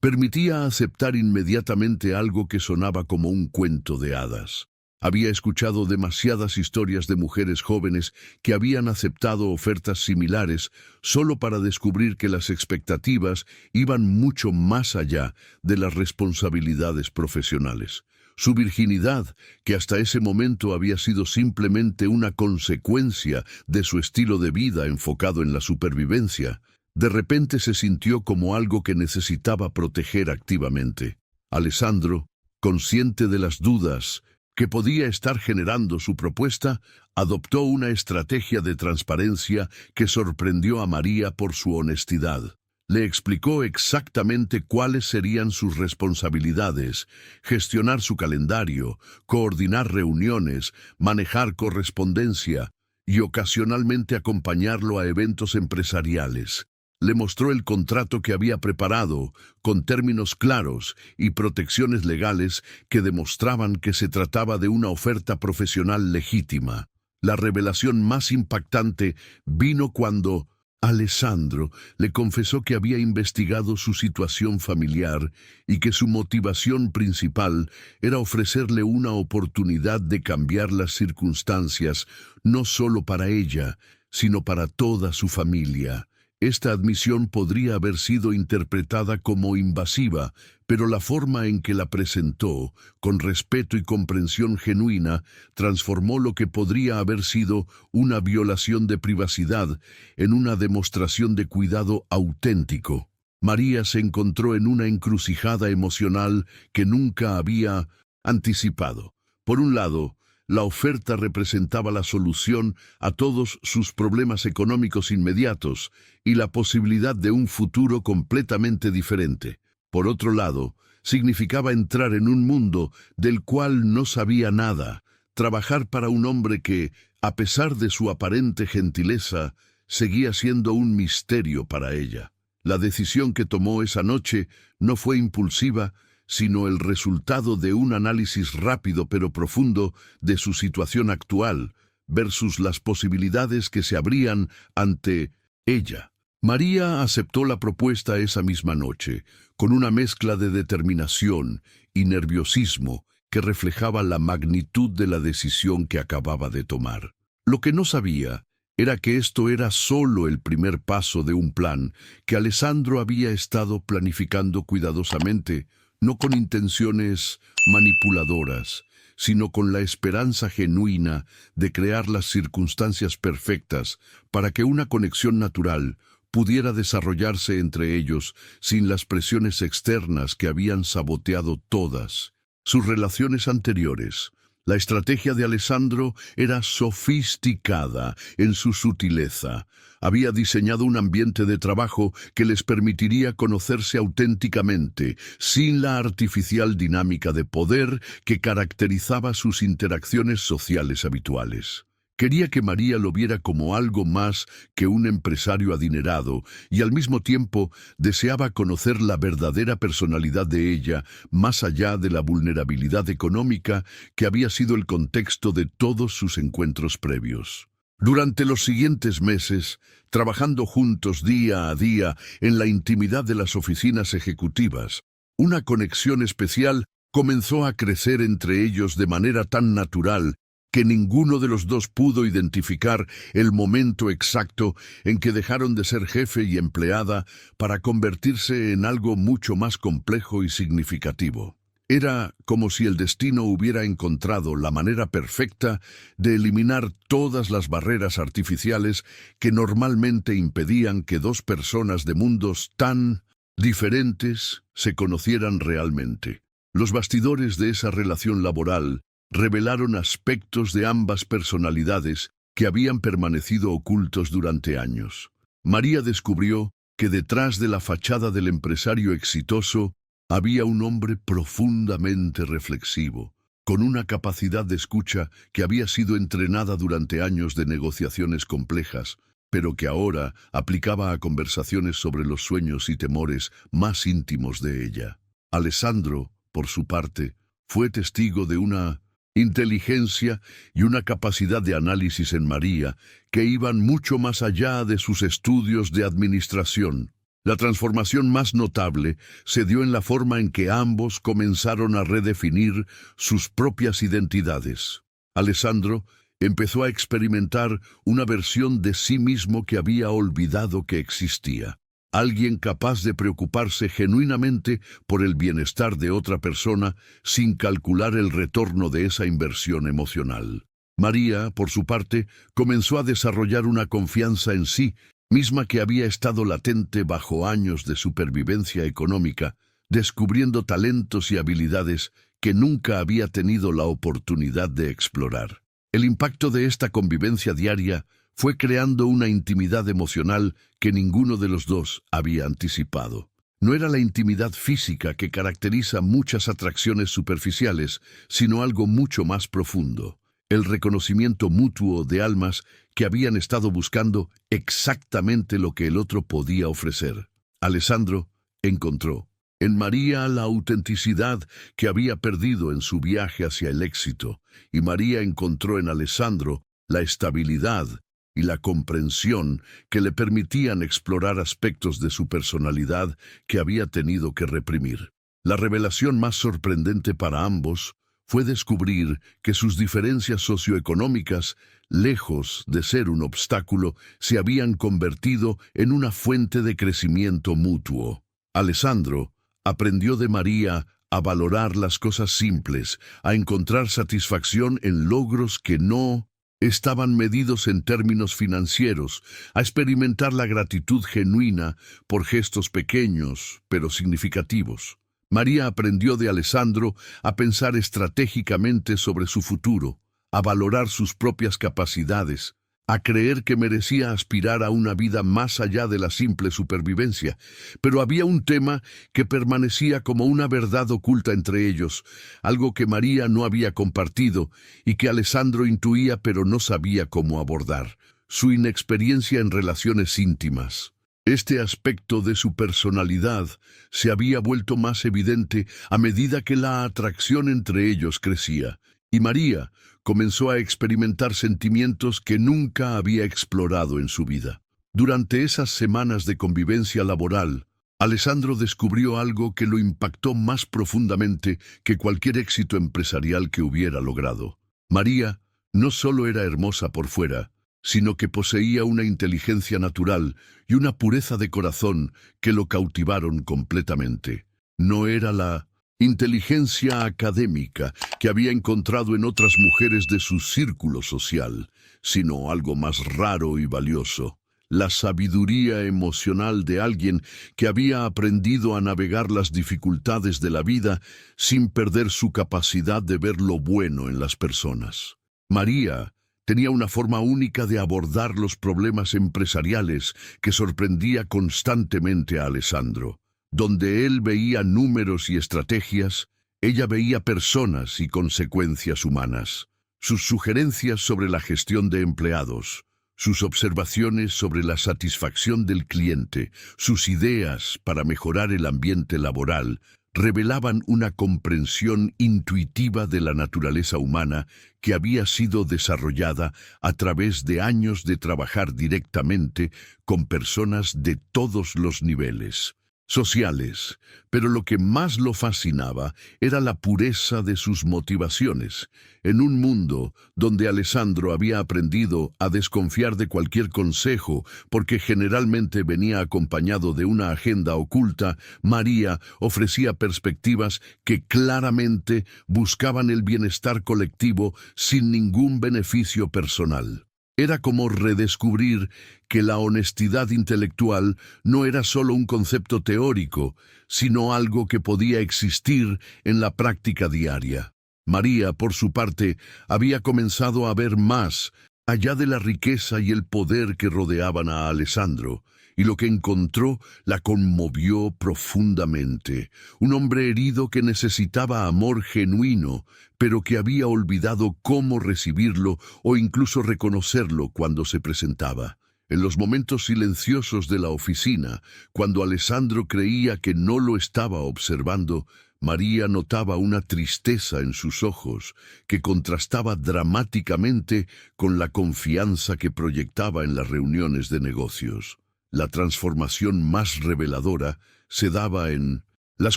permitía aceptar inmediatamente algo que sonaba como un cuento de hadas. Había escuchado demasiadas historias de mujeres jóvenes que habían aceptado ofertas similares solo para descubrir que las expectativas iban mucho más allá de las responsabilidades profesionales. Su virginidad, que hasta ese momento había sido simplemente una consecuencia de su estilo de vida enfocado en la supervivencia, de repente se sintió como algo que necesitaba proteger activamente. Alessandro, consciente de las dudas que podía estar generando su propuesta, adoptó una estrategia de transparencia que sorprendió a María por su honestidad. Le explicó exactamente cuáles serían sus responsabilidades: gestionar su calendario, coordinar reuniones, manejar correspondencia y ocasionalmente acompañarlo a eventos empresariales. Le mostró el contrato que había preparado, con términos claros y protecciones legales que demostraban que se trataba de una oferta profesional legítima. La revelación más impactante vino cuando Alessandro le confesó que había investigado su situación familiar y que su motivación principal era ofrecerle una oportunidad de cambiar las circunstancias, no solo para ella, sino para toda su familia. Esta admisión podría haber sido interpretada como invasiva, pero la forma en que la presentó, con respeto y comprensión genuina, transformó lo que podría haber sido una violación de privacidad en una demostración de cuidado auténtico. María se encontró en una encrucijada emocional que nunca había anticipado. Por un lado, la oferta representaba la solución a todos sus problemas económicos inmediatos y la posibilidad de un futuro completamente diferente. Por otro lado, significaba entrar en un mundo del cual no sabía nada, trabajar para un hombre que, a pesar de su aparente gentileza, seguía siendo un misterio para ella. La decisión que tomó esa noche no fue impulsiva, sino el resultado de un análisis rápido pero profundo de su situación actual versus las posibilidades que se abrían ante ella. María aceptó la propuesta esa misma noche, con una mezcla de determinación y nerviosismo que reflejaba la magnitud de la decisión que acababa de tomar. Lo que no sabía era que esto era solo el primer paso de un plan que Alessandro había estado planificando cuidadosamente, no con intenciones manipuladoras, sino con la esperanza genuina de crear las circunstancias perfectas para que una conexión natural pudiera desarrollarse entre ellos sin las presiones externas que habían saboteado todas sus relaciones anteriores. La estrategia de Alessandro era sofisticada en su sutileza. Había diseñado un ambiente de trabajo que les permitiría conocerse auténticamente, sin la artificial dinámica de poder que caracterizaba sus interacciones sociales habituales. Quería que María lo viera como algo más que un empresario adinerado y al mismo tiempo deseaba conocer la verdadera personalidad de ella más allá de la vulnerabilidad económica que había sido el contexto de todos sus encuentros previos. Durante los siguientes meses, trabajando juntos día a día en la intimidad de las oficinas ejecutivas, una conexión especial comenzó a crecer entre ellos de manera tan natural que ninguno de los dos pudo identificar el momento exacto en que dejaron de ser jefe y empleada para convertirse en algo mucho más complejo y significativo. Era como si el destino hubiera encontrado la manera perfecta de eliminar todas las barreras artificiales que normalmente impedían que dos personas de mundos tan diferentes se conocieran realmente. Los bastidores de esa relación laboral revelaron aspectos de ambas personalidades que habían permanecido ocultos durante años. María descubrió que detrás de la fachada del empresario exitoso había un hombre profundamente reflexivo, con una capacidad de escucha que había sido entrenada durante años de negociaciones complejas, pero que ahora aplicaba a conversaciones sobre los sueños y temores más íntimos de ella. Alessandro, por su parte, fue testigo de una inteligencia y una capacidad de análisis en María que iban mucho más allá de sus estudios de administración. La transformación más notable se dio en la forma en que ambos comenzaron a redefinir sus propias identidades. Alessandro empezó a experimentar una versión de sí mismo que había olvidado que existía. Alguien capaz de preocuparse genuinamente por el bienestar de otra persona sin calcular el retorno de esa inversión emocional. María, por su parte, comenzó a desarrollar una confianza en sí misma que había estado latente bajo años de supervivencia económica, descubriendo talentos y habilidades que nunca había tenido la oportunidad de explorar. El impacto de esta convivencia diaria fue creando una intimidad emocional que ninguno de los dos había anticipado. No era la intimidad física que caracteriza muchas atracciones superficiales, sino algo mucho más profundo. El reconocimiento mutuo de almas que habían estado buscando exactamente lo que el otro podía ofrecer. Alessandro encontró en María la autenticidad que había perdido en su viaje hacia el éxito, y María encontró en Alessandro la estabilidad y la comprensión que le permitían explorar aspectos de su personalidad que había tenido que reprimir. La revelación más sorprendente para ambos fue descubrir que sus diferencias socioeconómicas, lejos de ser un obstáculo, se habían convertido en una fuente de crecimiento mutuo. Alessandro aprendió de María a valorar las cosas simples, a encontrar satisfacción en logros que no estaban medidos en términos financieros, a experimentar la gratitud genuina por gestos pequeños pero significativos. María aprendió de Alessandro a pensar estratégicamente sobre su futuro, a valorar sus propias capacidades, a creer que merecía aspirar a una vida más allá de la simple supervivencia. Pero había un tema que permanecía como una verdad oculta entre ellos, algo que María no había compartido y que Alessandro intuía pero no sabía cómo abordar: su inexperiencia en relaciones íntimas. Este aspecto de su personalidad se había vuelto más evidente a medida que la atracción entre ellos crecía, y María comenzó a experimentar sentimientos que nunca había explorado en su vida. Durante esas semanas de convivencia laboral, Alessandro descubrió algo que lo impactó más profundamente que cualquier éxito empresarial que hubiera logrado. María no solo era hermosa por fuera, sino que poseía una inteligencia natural y una pureza de corazón que lo cautivaron completamente. No era la inteligencia académica que había encontrado en otras mujeres de su círculo social, sino algo más raro y valioso: la sabiduría emocional de alguien que había aprendido a navegar las dificultades de la vida sin perder su capacidad de ver lo bueno en las personas. María tenía una forma única de abordar los problemas empresariales que sorprendía constantemente a Alessandro. Donde él veía números y estrategias, ella veía personas y consecuencias humanas. Sus sugerencias sobre la gestión de empleados, sus observaciones sobre la satisfacción del cliente, sus ideas para mejorar el ambiente laboral, revelaban una comprensión intuitiva de la naturaleza humana que había sido desarrollada a través de años de trabajar directamente con personas de todos los niveles sociales, pero lo que más lo fascinaba era la pureza de sus motivaciones. En un mundo donde Alessandro había aprendido a desconfiar de cualquier consejo porque generalmente venía acompañado de una agenda oculta, María ofrecía perspectivas que claramente buscaban el bienestar colectivo sin ningún beneficio personal. Era como redescubrir que la honestidad intelectual no era solo un concepto teórico, sino algo que podía existir en la práctica diaria. María, por su parte, había comenzado a ver más allá de la riqueza y el poder que rodeaban a Alessandro, y lo que encontró la conmovió profundamente. Un hombre herido que necesitaba amor genuino, pero que había olvidado cómo recibirlo o incluso reconocerlo cuando se presentaba. En los momentos silenciosos de la oficina, cuando Alessandro creía que no lo estaba observando, María notaba una tristeza en sus ojos que contrastaba dramáticamente con la confianza que proyectaba en las reuniones de negocios. La transformación más reveladora se daba en las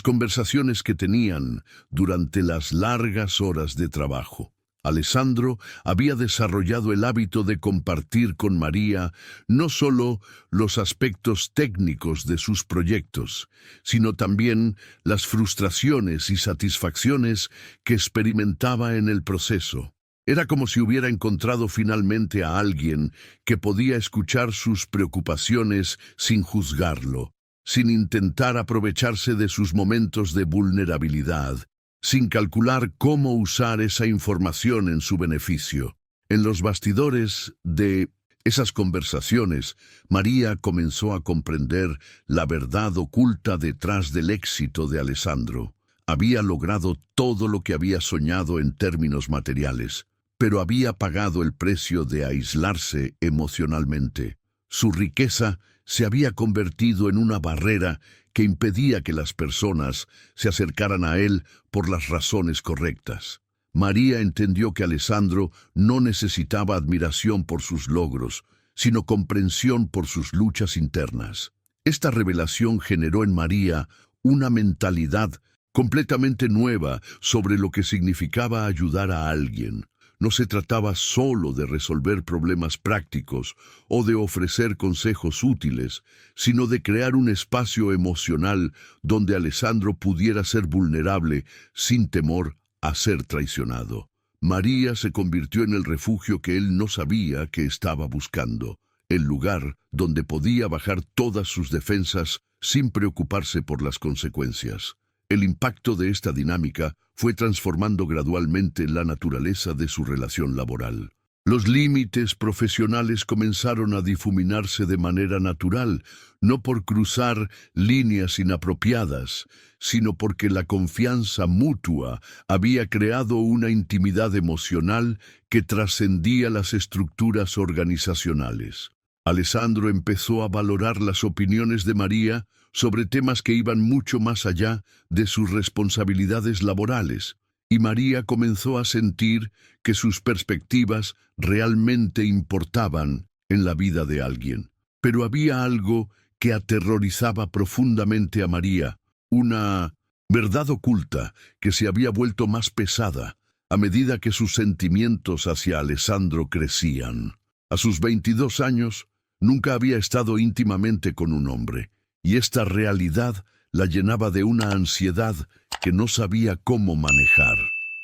conversaciones que tenían durante las largas horas de trabajo. Alessandro había desarrollado el hábito de compartir con María no solo los aspectos técnicos de sus proyectos, sino también las frustraciones y satisfacciones que experimentaba en el proceso. Era como si hubiera encontrado finalmente a alguien que podía escuchar sus preocupaciones sin juzgarlo, sin intentar aprovecharse de sus momentos de vulnerabilidad, sin calcular cómo usar esa información en su beneficio. En los bastidores de esas conversaciones, María comenzó a comprender la verdad oculta detrás del éxito de Alessandro. Había logrado todo lo que había soñado en términos materiales, pero había pagado el precio de aislarse emocionalmente. Su riqueza se había convertido en una barrera que impedía que las personas se acercaran a él por las razones correctas. María entendió que Alessandro no necesitaba admiración por sus logros, sino comprensión por sus luchas internas. Esta revelación generó en María una mentalidad completamente nueva sobre lo que significaba ayudar a alguien. No se trataba solo de resolver problemas prácticos o de ofrecer consejos útiles, sino de crear un espacio emocional donde Alessandro pudiera ser vulnerable sin temor a ser traicionado. María se convirtió en el refugio que él no sabía que estaba buscando, el lugar donde podía bajar todas sus defensas sin preocuparse por las consecuencias. El impacto de esta dinámica fue transformando gradualmente la naturaleza de su relación laboral. Los límites profesionales comenzaron a difuminarse de manera natural, no por cruzar líneas inapropiadas, sino porque la confianza mutua había creado una intimidad emocional que trascendía las estructuras organizacionales. Alessandro empezó a valorar las opiniones de María sobre temas que iban mucho más allá de sus responsabilidades laborales, y María comenzó a sentir que sus perspectivas realmente importaban en la vida de alguien. Pero había algo que aterrorizaba profundamente a María, una verdad oculta que se había vuelto más pesada a medida que sus sentimientos hacia Alessandro crecían. A sus 22 años, nunca había estado íntimamente con un hombre, y esta realidad la llenaba de una ansiedad que no sabía cómo manejar.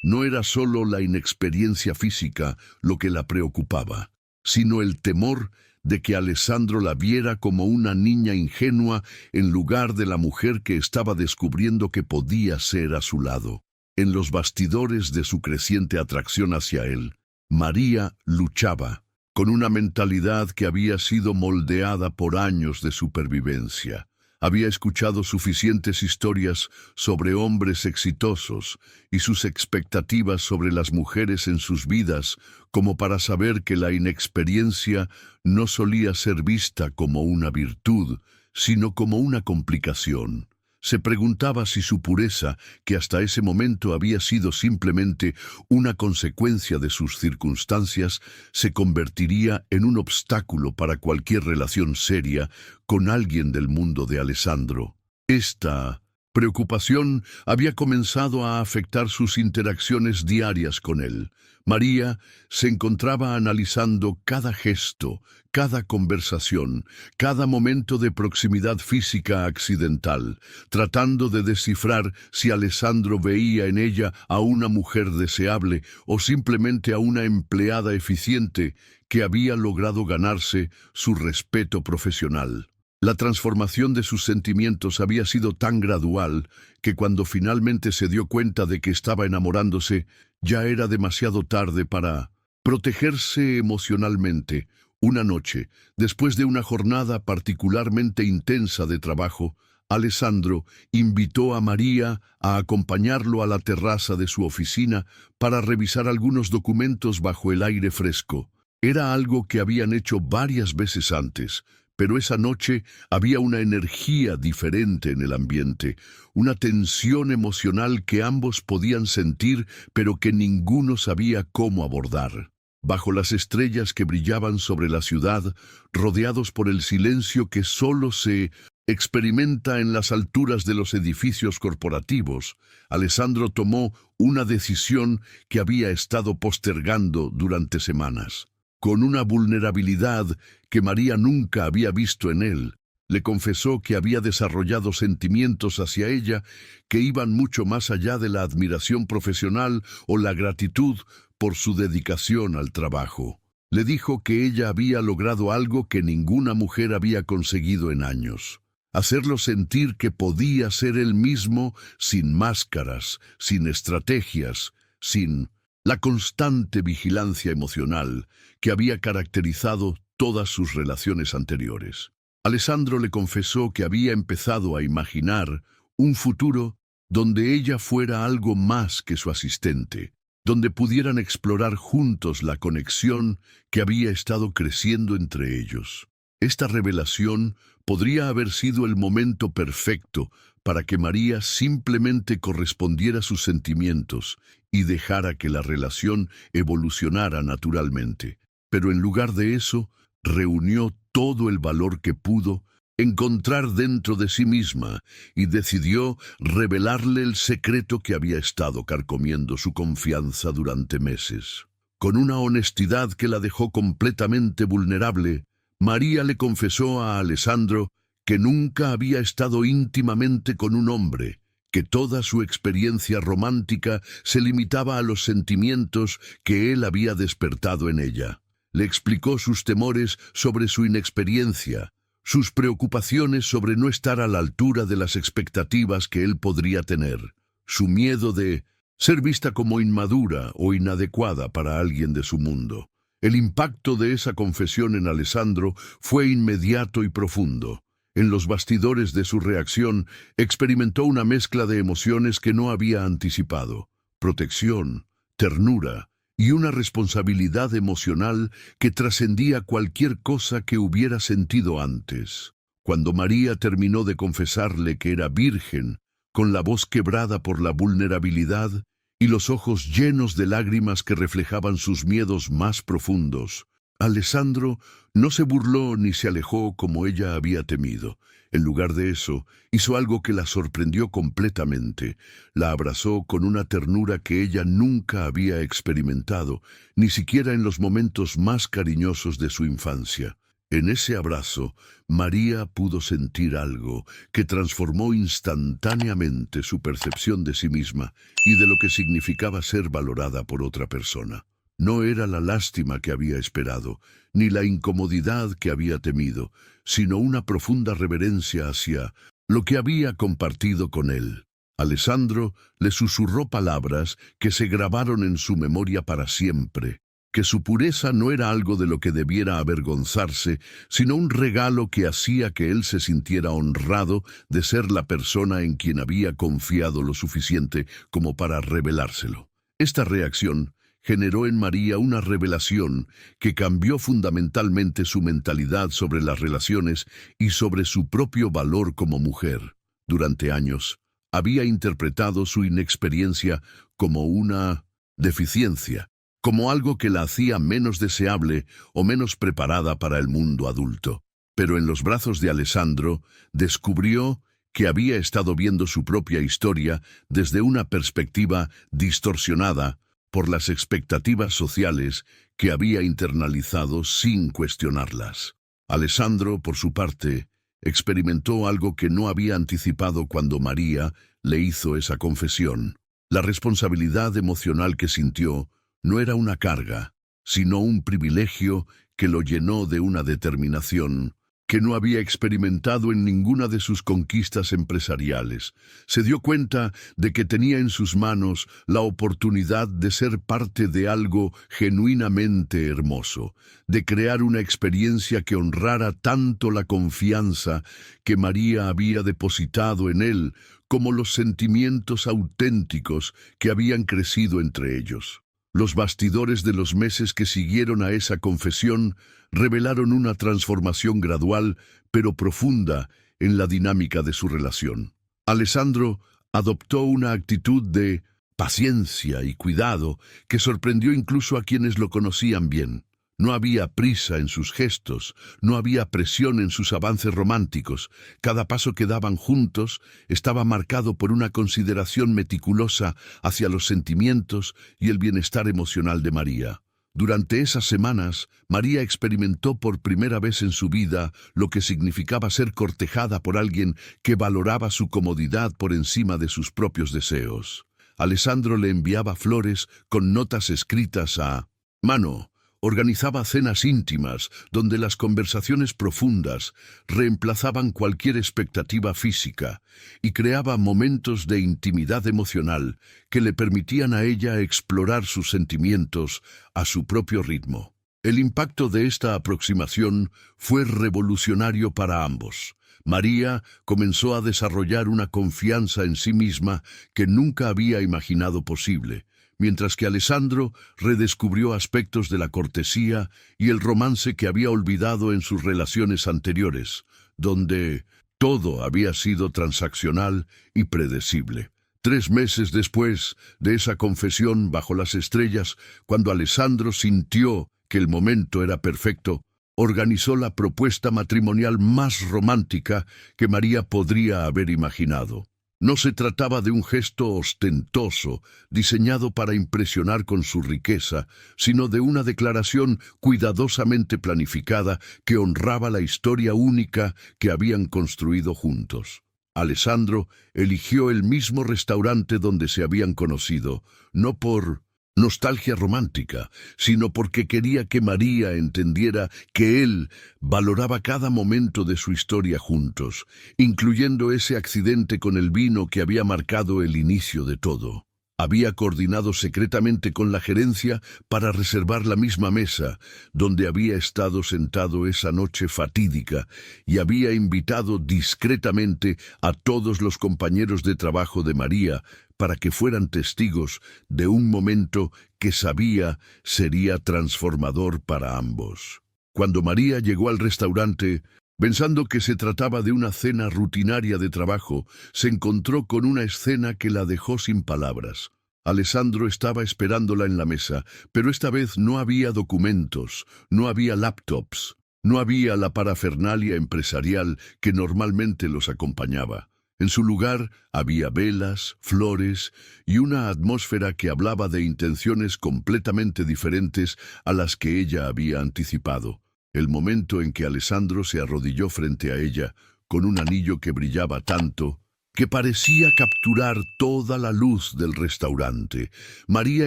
No era solo la inexperiencia física lo que la preocupaba, sino el temor de que Alessandro la viera como una niña ingenua en lugar de la mujer que estaba descubriendo que podía ser a su lado. En los bastidores de su creciente atracción hacia él, María luchaba con una mentalidad que había sido moldeada por años de supervivencia. Había escuchado suficientes historias sobre hombres exitosos y sus expectativas sobre las mujeres en sus vidas como para saber que la inexperiencia no solía ser vista como una virtud, sino como una complicación. Se preguntaba si su pureza, que hasta ese momento había sido simplemente una consecuencia de sus circunstancias, se convertiría en un obstáculo para cualquier relación seria con alguien del mundo de Alessandro. Esta preocupación había comenzado a afectar sus interacciones diarias con él. María se encontraba analizando cada gesto, cada conversación, cada momento de proximidad física accidental, tratando de descifrar si Alessandro veía en ella a una mujer deseable o simplemente a una empleada eficiente que había logrado ganarse su respeto profesional. La transformación de sus sentimientos había sido tan gradual que cuando finalmente se dio cuenta de que estaba enamorándose, ya era demasiado tarde para protegerse emocionalmente. Una noche, después de una jornada particularmente intensa de trabajo, Alessandro invitó a María a acompañarlo a la terraza de su oficina para revisar algunos documentos bajo el aire fresco. Era algo que habían hecho varias veces antes, pero esa noche había una energía diferente en el ambiente, una tensión emocional que ambos podían sentir, pero que ninguno sabía cómo abordar. Bajo las estrellas que brillaban sobre la ciudad, rodeados por el silencio que solo se experimenta en las alturas de los edificios corporativos, Alessandro tomó una decisión que había estado postergando durante semanas. Con una vulnerabilidad que María nunca había visto en él, le confesó que había desarrollado sentimientos hacia ella que iban mucho más allá de la admiración profesional o la gratitud por su dedicación al trabajo. Le dijo que ella había logrado algo que ninguna mujer había conseguido en años: hacerlo sentir que podía ser él mismo sin máscaras, sin estrategias, sin la constante vigilancia emocional que había caracterizado todas sus relaciones anteriores. Alessandro le confesó que había empezado a imaginar un futuro donde ella fuera algo más que su asistente, donde pudieran explorar juntos la conexión que había estado creciendo entre ellos. Esta revelación podría haber sido el momento perfecto para que María simplemente correspondiera a sus sentimientos y dejara que la relación evolucionara naturalmente. Pero en lugar de eso, reunió todo el valor que pudo encontrar dentro de sí misma y decidió revelarle el secreto que había estado carcomiendo su confianza durante meses. Con una honestidad que la dejó completamente vulnerable, María le confesó a Alessandro que nunca había estado íntimamente con un hombre, que toda su experiencia romántica se limitaba a los sentimientos que él había despertado en ella. Le explicó sus temores sobre su inexperiencia, sus preocupaciones sobre no estar a la altura de las expectativas que él podría tener, su miedo de ser vista como inmadura o inadecuada para alguien de su mundo. El impacto de esa confesión en Alessandro fue inmediato y profundo. En los bastidores de su reacción, experimentó una mezcla de emociones que no había anticipado: protección, ternura y una responsabilidad emocional que trascendía cualquier cosa que hubiera sentido antes. Cuando María terminó de confesarle que era virgen, con la voz quebrada por la vulnerabilidad y los ojos llenos de lágrimas que reflejaban sus miedos más profundos, Alessandro no se burló ni se alejó como ella había temido. En lugar de eso, hizo algo que la sorprendió completamente. La abrazó con una ternura que ella nunca había experimentado, ni siquiera en los momentos más cariñosos de su infancia. En ese abrazo, María pudo sentir algo que transformó instantáneamente su percepción de sí misma y de lo que significaba ser valorada por otra persona. No era la lástima que había esperado, ni la incomodidad que había temido, sino una profunda reverencia hacia lo que había compartido con él. Alessandro le susurró palabras que se grabaron en su memoria para siempre, que su pureza no era algo de lo que debiera avergonzarse, sino un regalo que hacía que él se sintiera honrado de ser la persona en quien había confiado lo suficiente como para revelárselo. Esta reacción generó en María una revelación que cambió fundamentalmente su mentalidad sobre las relaciones y sobre su propio valor como mujer. Durante años, había interpretado su inexperiencia como una deficiencia, como algo que la hacía menos deseable o menos preparada para el mundo adulto. Pero en los brazos de Alessandro descubrió que había estado viendo su propia historia desde una perspectiva distorsionada por las expectativas sociales que había internalizado sin cuestionarlas. Alessandro, por su parte, experimentó algo que no había anticipado cuando María le hizo esa confesión. La responsabilidad emocional que sintió no era una carga, sino un privilegio que lo llenó de una determinación que no había experimentado en ninguna de sus conquistas empresariales. Se dio cuenta de que tenía en sus manos la oportunidad de ser parte de algo genuinamente hermoso, de crear una experiencia que honrara tanto la confianza que María había depositado en él, como los sentimientos auténticos que habían crecido entre ellos. Los bastidores de los meses que siguieron a esa confesión revelaron una transformación gradual, pero profunda, en la dinámica de su relación. Alessandro adoptó una actitud de paciencia y cuidado que sorprendió incluso a quienes lo conocían bien. No había prisa en sus gestos, no había presión en sus avances románticos. Cada paso que daban juntos estaba marcado por una consideración meticulosa hacia los sentimientos y el bienestar emocional de María. Durante esas semanas, María experimentó por primera vez en su vida lo que significaba ser cortejada por alguien que valoraba su comodidad por encima de sus propios deseos. Alessandro le enviaba flores con notas escritas a mano. Organizaba cenas íntimas donde las conversaciones profundas reemplazaban cualquier expectativa física y creaba momentos de intimidad emocional que le permitían a ella explorar sus sentimientos a su propio ritmo. El impacto de esta aproximación fue revolucionario para ambos. María comenzó a desarrollar una confianza en sí misma que nunca había imaginado posible, mientras que Alessandro redescubrió aspectos de la cortesía y el romance que había olvidado en sus relaciones anteriores, donde todo había sido transaccional y predecible. 3 meses después de esa confesión bajo las estrellas, cuando Alessandro sintió que el momento era perfecto, organizó la propuesta matrimonial más romántica que María podría haber imaginado. No se trataba de un gesto ostentoso, diseñado para impresionar con su riqueza, sino de una declaración cuidadosamente planificada que honraba la historia única que habían construido juntos. Alessandro eligió el mismo restaurante donde se habían conocido, no por nostalgia romántica, sino porque quería que María entendiera que él valoraba cada momento de su historia juntos, incluyendo ese accidente con el vino que había marcado el inicio de todo. Había coordinado secretamente con la gerencia para reservar la misma mesa donde había estado sentado esa noche fatídica y había invitado discretamente a todos los compañeros de trabajo de María para que fueran testigos de un momento que sabía sería transformador para ambos. Cuando María llegó al restaurante, pensando que se trataba de una cena rutinaria de trabajo, se encontró con una escena que la dejó sin palabras. Alessandro estaba esperándola en la mesa, pero esta vez no había documentos, no había laptops, no había la parafernalia empresarial que normalmente los acompañaba. En su lugar había velas, flores y una atmósfera que hablaba de intenciones completamente diferentes a las que ella había anticipado. El momento en que Alessandro se arrodilló frente a ella, con un anillo que brillaba tanto, que parecía capturar toda la luz del restaurante, María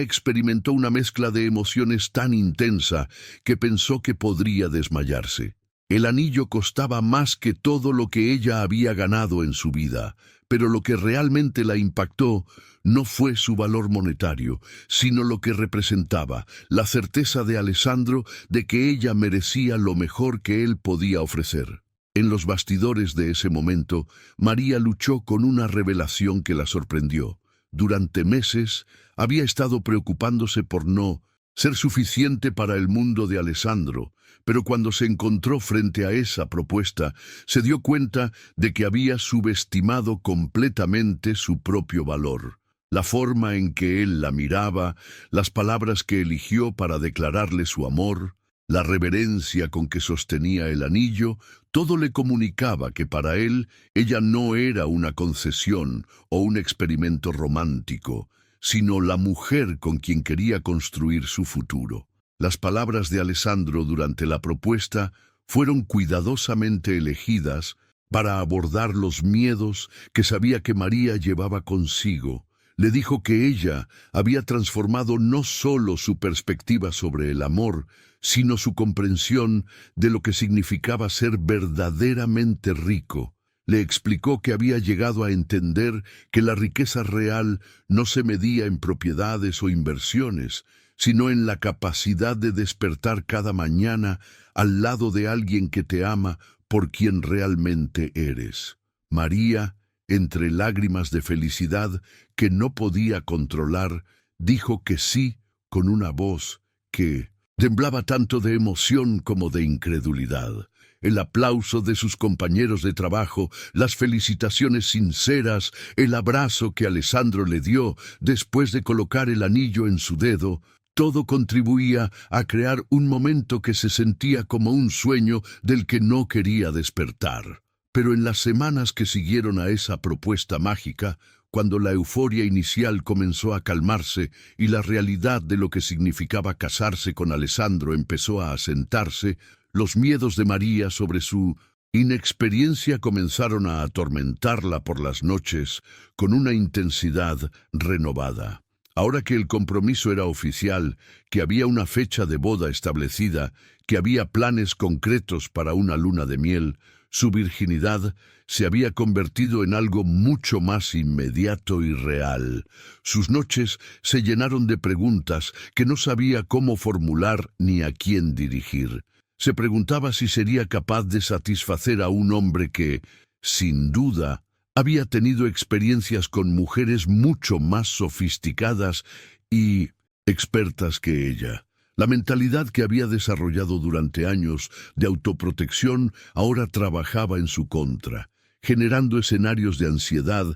experimentó una mezcla de emociones tan intensa que pensó que podría desmayarse. El anillo costaba más que todo lo que ella había ganado en su vida, pero lo que realmente la impactó no fue su valor monetario, sino lo que representaba, la certeza de Alessandro de que ella merecía lo mejor que él podía ofrecer. En los bastidores de ese momento, María luchó con una revelación que la sorprendió. Durante meses había estado preocupándose por no ser suficiente para el mundo de Alessandro, pero cuando se encontró frente a esa propuesta, se dio cuenta de que había subestimado completamente su propio valor. La forma en que él la miraba, las palabras que eligió para declararle su amor, la reverencia con que sostenía el anillo, todo le comunicaba que para él ella no era una concesión o un experimento romántico, sino la mujer con quien quería construir su futuro. Las palabras de Alessandro durante la propuesta fueron cuidadosamente elegidas para abordar los miedos que sabía que María llevaba consigo. Le dijo que ella había transformado no solo su perspectiva sobre el amor, sino su comprensión de lo que significaba ser verdaderamente rico. Le explicó que había llegado a entender que la riqueza real no se medía en propiedades o inversiones, sino en la capacidad de despertar cada mañana al lado de alguien que te ama por quien realmente eres. María, entre lágrimas de felicidad que no podía controlar, dijo que sí con una voz que temblaba tanto de emoción como de incredulidad. El aplauso de sus compañeros de trabajo, las felicitaciones sinceras, el abrazo que Alessandro le dio después de colocar el anillo en su dedo, todo contribuía a crear un momento que se sentía como un sueño del que no quería despertar. Pero en las semanas que siguieron a esa propuesta mágica, cuando la euforia inicial comenzó a calmarse y la realidad de lo que significaba casarse con Alessandro empezó a asentarse, los miedos de María sobre su inexperiencia comenzaron a atormentarla por las noches con una intensidad renovada. Ahora que el compromiso era oficial, que había una fecha de boda establecida, que había planes concretos para una luna de miel, su virginidad se había convertido en algo mucho más inmediato y real. Sus noches se llenaron de preguntas que no sabía cómo formular ni a quién dirigir. Se preguntaba si sería capaz de satisfacer a un hombre que, sin duda, había tenido experiencias con mujeres mucho más sofisticadas y expertas que ella. La mentalidad que había desarrollado durante años de autoprotección ahora trabajaba en su contra, generando escenarios de ansiedad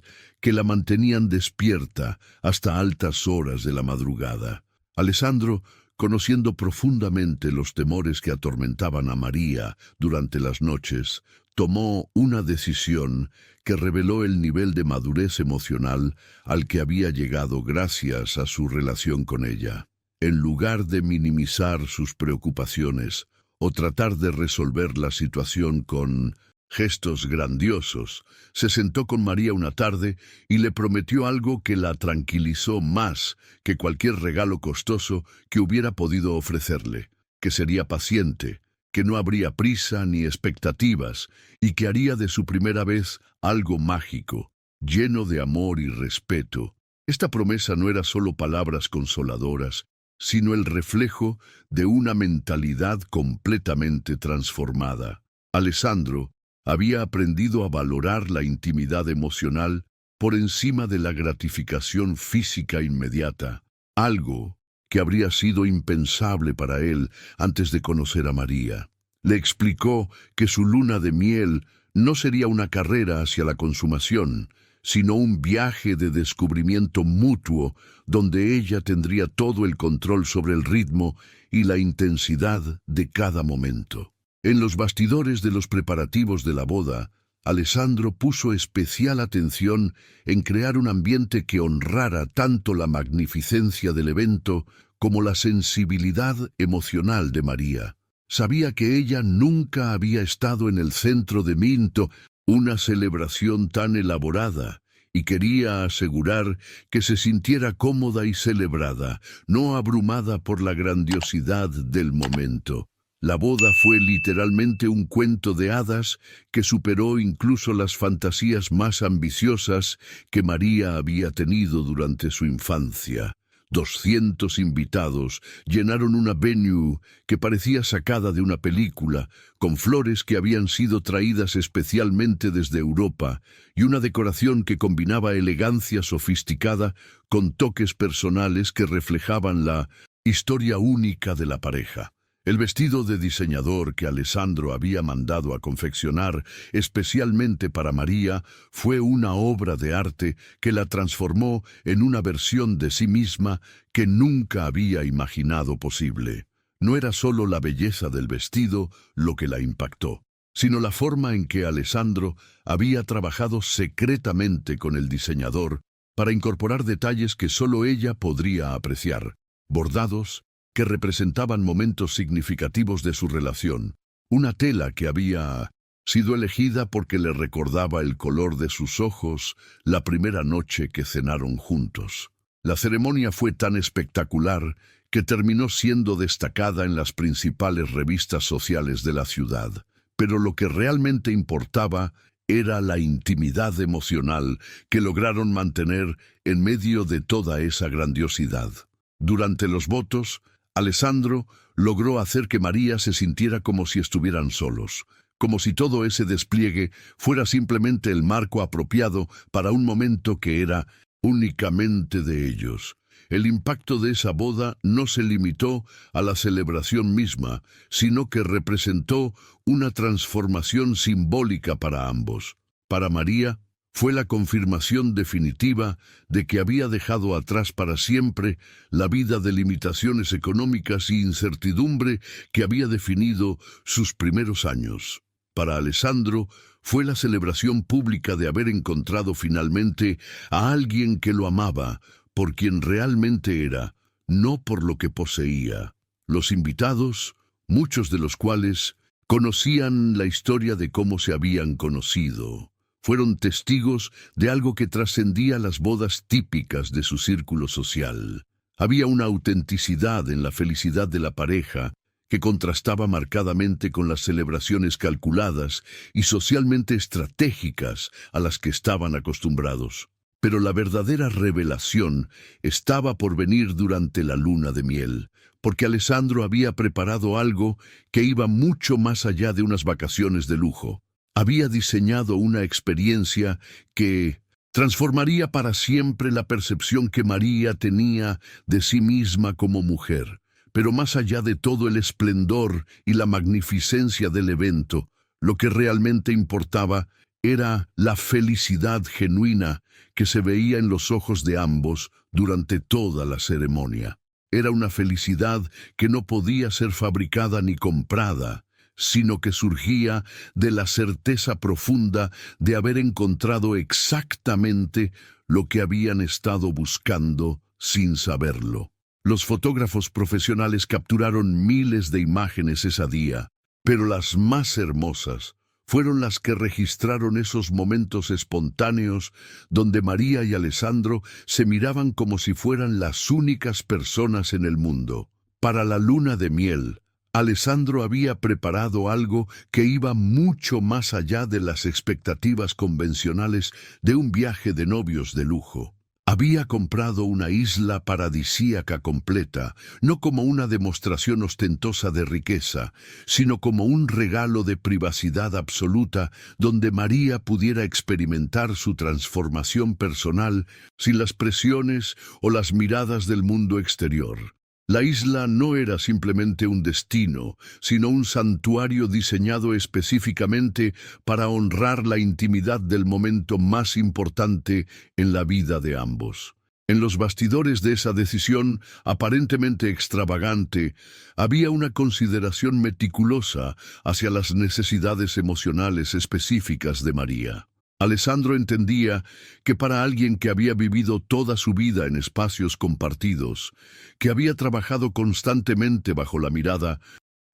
que la mantenían despierta hasta altas horas de la madrugada. Alessandro, conociendo profundamente los temores que atormentaban a María durante las noches, tomó una decisión que reveló el nivel de madurez emocional al que había llegado gracias a su relación con ella. En lugar de minimizar sus preocupaciones o tratar de resolver la situación con gestos grandiosos, se sentó con María una tarde y le prometió algo que la tranquilizó más que cualquier regalo costoso que hubiera podido ofrecerle, que sería paciente, que no habría prisa ni expectativas y que haría de su primera vez algo mágico, lleno de amor y respeto. Esta promesa no era solo palabras consoladoras, sino el reflejo de una mentalidad completamente transformada. Alessandro había aprendido a valorar la intimidad emocional por encima de la gratificación física inmediata, algo que habría sido impensable para él antes de conocer a María. Le explicó que su luna de miel no sería una carrera hacia la consumación, sino un viaje de descubrimiento mutuo donde ella tendría todo el control sobre el ritmo y la intensidad de cada momento. En los bastidores de los preparativos de la boda, Alessandro puso especial atención en crear un ambiente que honrara tanto la magnificencia del evento como la sensibilidad emocional de María. Sabía que ella nunca había estado en el centro de Minto, una celebración tan elaborada, y quería asegurar que se sintiera cómoda y celebrada, no abrumada por la grandiosidad del momento. La boda fue literalmente un cuento de hadas que superó incluso las fantasías más ambiciosas que María había tenido durante su infancia. 200 invitados llenaron una venue que parecía sacada de una película, con flores que habían sido traídas especialmente desde Europa y una decoración que combinaba elegancia sofisticada con toques personales que reflejaban la historia única de la pareja. El vestido de diseñador que Alessandro había mandado a confeccionar especialmente para María fue una obra de arte que la transformó en una versión de sí misma que nunca había imaginado posible. No era solo la belleza del vestido lo que la impactó, sino la forma en que Alessandro había trabajado secretamente con el diseñador para incorporar detalles que solo ella podría apreciar, bordados que representaban momentos significativos de su relación, una tela que había sido elegida porque le recordaba el color de sus ojos la primera noche que cenaron juntos. La ceremonia fue tan espectacular que terminó siendo destacada en las principales revistas sociales de la ciudad, pero lo que realmente importaba era la intimidad emocional que lograron mantener en medio de toda esa grandiosidad. Durante los votos, Alessandro logró hacer que María se sintiera como si estuvieran solos, como si todo ese despliegue fuera simplemente el marco apropiado para un momento que era únicamente de ellos. El impacto de esa boda no se limitó a la celebración misma, sino que representó una transformación simbólica para ambos. Para María, fue la confirmación definitiva de que había dejado atrás para siempre la vida de limitaciones económicas y incertidumbre que había definido sus primeros años. Para Alessandro, fue la celebración pública de haber encontrado finalmente a alguien que lo amaba, por quien realmente era, no por lo que poseía. Los invitados, muchos de los cuales conocían la historia de cómo se habían conocido, fueron testigos de algo que trascendía las bodas típicas de su círculo social. Había una autenticidad en la felicidad de la pareja que contrastaba marcadamente con las celebraciones calculadas y socialmente estratégicas a las que estaban acostumbrados. Pero la verdadera revelación estaba por venir durante la luna de miel, porque Alessandro había preparado algo que iba mucho más allá de unas vacaciones de lujo. Había diseñado una experiencia que transformaría para siempre la percepción que María tenía de sí misma como mujer. Pero más allá de todo el esplendor y la magnificencia del evento, lo que realmente importaba era la felicidad genuina que se veía en los ojos de ambos durante toda la ceremonia. Era una felicidad que no podía ser fabricada ni comprada, sino que surgía de la certeza profunda de haber encontrado exactamente lo que habían estado buscando sin saberlo. Los fotógrafos profesionales capturaron miles de imágenes ese día, pero las más hermosas fueron las que registraron esos momentos espontáneos donde María y Alessandro se miraban como si fueran las únicas personas en el mundo. Para la luna de miel, Alessandro había preparado algo que iba mucho más allá de las expectativas convencionales de un viaje de novios de lujo. Había comprado una isla paradisíaca completa, no como una demostración ostentosa de riqueza, sino como un regalo de privacidad absoluta donde María pudiera experimentar su transformación personal sin las presiones o las miradas del mundo exterior. La isla no era simplemente un destino, sino un santuario diseñado específicamente para honrar la intimidad del momento más importante en la vida de ambos. En los bastidores de esa decisión, aparentemente extravagante, había una consideración meticulosa hacia las necesidades emocionales específicas de María. Alessandro entendía que para alguien que había vivido toda su vida en espacios compartidos, que había trabajado constantemente bajo la mirada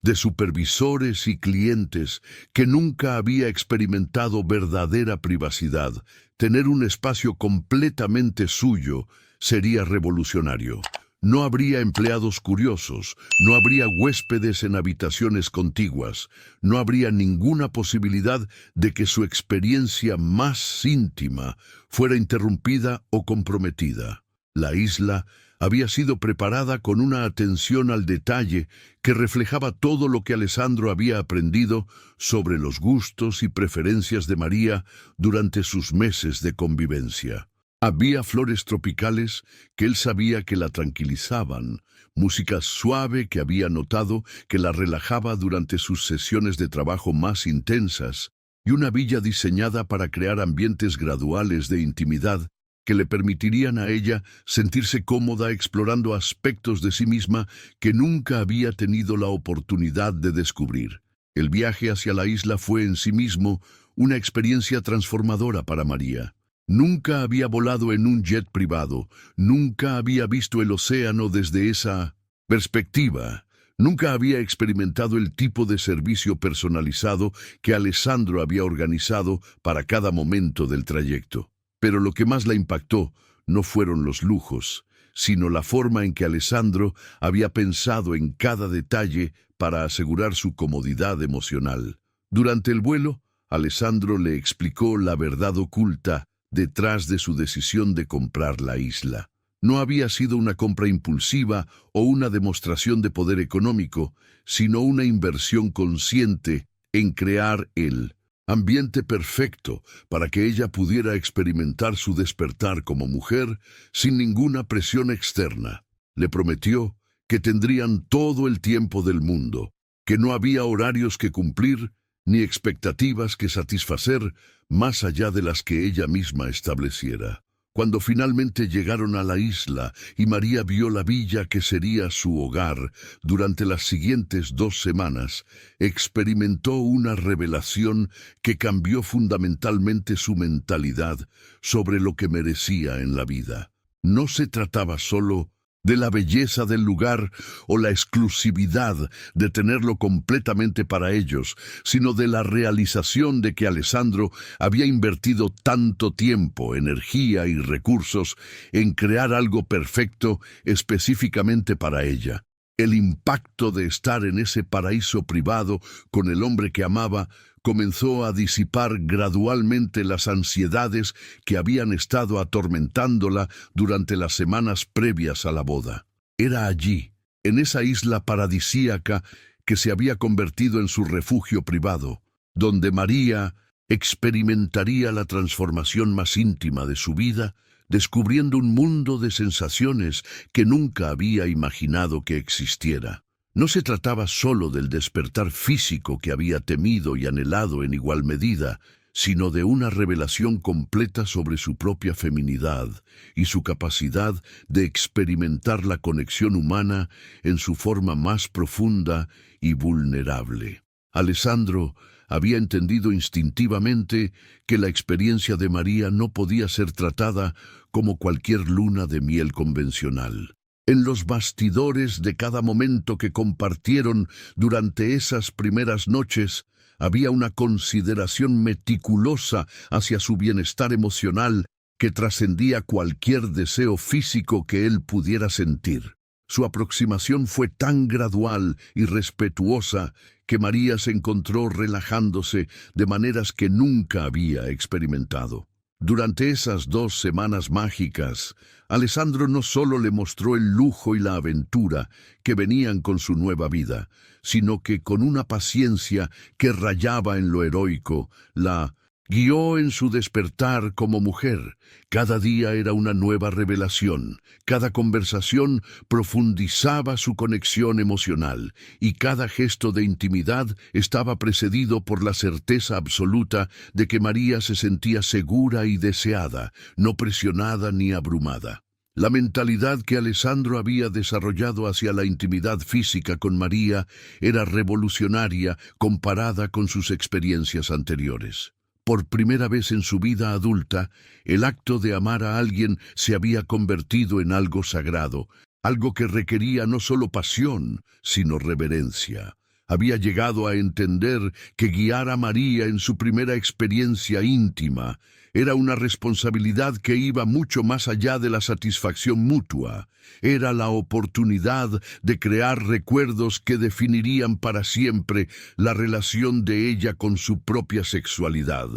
de supervisores y clientes, que nunca había experimentado verdadera privacidad, tener un espacio completamente suyo sería revolucionario. No habría empleados curiosos, no habría huéspedes en habitaciones contiguas, no habría ninguna posibilidad de que su experiencia más íntima fuera interrumpida o comprometida. La isla había sido preparada con una atención al detalle que reflejaba todo lo que Alessandro había aprendido sobre los gustos y preferencias de María durante sus meses de convivencia. Había flores tropicales que él sabía que la tranquilizaban, música suave que había notado que la relajaba durante sus sesiones de trabajo más intensas, y una villa diseñada para crear ambientes graduales de intimidad que le permitirían a ella sentirse cómoda explorando aspectos de sí misma que nunca había tenido la oportunidad de descubrir. El viaje hacia la isla fue en sí mismo una experiencia transformadora para María. Nunca había volado en un jet privado, nunca había visto el océano desde esa perspectiva, nunca había experimentado el tipo de servicio personalizado que Alessandro había organizado para cada momento del trayecto. Pero lo que más la impactó no fueron los lujos, sino la forma en que Alessandro había pensado en cada detalle para asegurar su comodidad emocional. Durante el vuelo, Alessandro le explicó la verdad oculta detrás de su decisión de comprar la isla. No había sido una compra impulsiva o una demostración de poder económico, sino una inversión consciente en crear el ambiente perfecto para que ella pudiera experimentar su despertar como mujer sin ninguna presión externa. Le prometió que tendrían todo el tiempo del mundo, que no había horarios que cumplir ni expectativas que satisfacer más allá de las que ella misma estableciera. Cuando finalmente llegaron a la isla y María vio la villa que sería su hogar durante las siguientes 2 semanas, experimentó una revelación que cambió fundamentalmente su mentalidad sobre lo que merecía en la vida. No se trataba solo de la belleza del lugar o la exclusividad de tenerlo completamente para ellos, sino de la realización de que Alessandro había invertido tanto tiempo, energía y recursos en crear algo perfecto específicamente para ella. El impacto de estar en ese paraíso privado con el hombre que amaba comenzó a disipar gradualmente las ansiedades que habían estado atormentándola durante las semanas previas a la boda. Era allí, en esa isla paradisíaca que se había convertido en su refugio privado, donde María experimentaría la transformación más íntima de su vida, descubriendo un mundo de sensaciones que nunca había imaginado que existiera. No se trataba solo del despertar físico que había temido y anhelado en igual medida, sino de una revelación completa sobre su propia feminidad y su capacidad de experimentar la conexión humana en su forma más profunda y vulnerable. Alessandro había entendido instintivamente que la experiencia de María no podía ser tratada como cualquier luna de miel convencional. En los bastidores de cada momento que compartieron durante esas primeras noches, había una consideración meticulosa hacia su bienestar emocional que trascendía cualquier deseo físico que él pudiera sentir. Su aproximación fue tan gradual y respetuosa que María se encontró relajándose de maneras que nunca había experimentado. Durante esas 2 semanas mágicas, Alessandro no solo le mostró el lujo y la aventura que venían con su nueva vida, sino que con una paciencia que rayaba en lo heroico, la Guió en su despertar como mujer. Cada día era una nueva revelación. Cada conversación profundizaba su conexión emocional y cada gesto de intimidad estaba precedido por la certeza absoluta de que María se sentía segura y deseada, no presionada ni abrumada. La mentalidad que Alessandro había desarrollado hacia la intimidad física con María era revolucionaria comparada con sus experiencias anteriores. Por primera vez en su vida adulta, el acto de amar a alguien se había convertido en algo sagrado, algo que requería no solo pasión, sino reverencia. Había llegado a entender que guiar a María en su primera experiencia íntima era una responsabilidad que iba mucho más allá de la satisfacción mutua. Era la oportunidad de crear recuerdos que definirían para siempre la relación de ella con su propia sexualidad.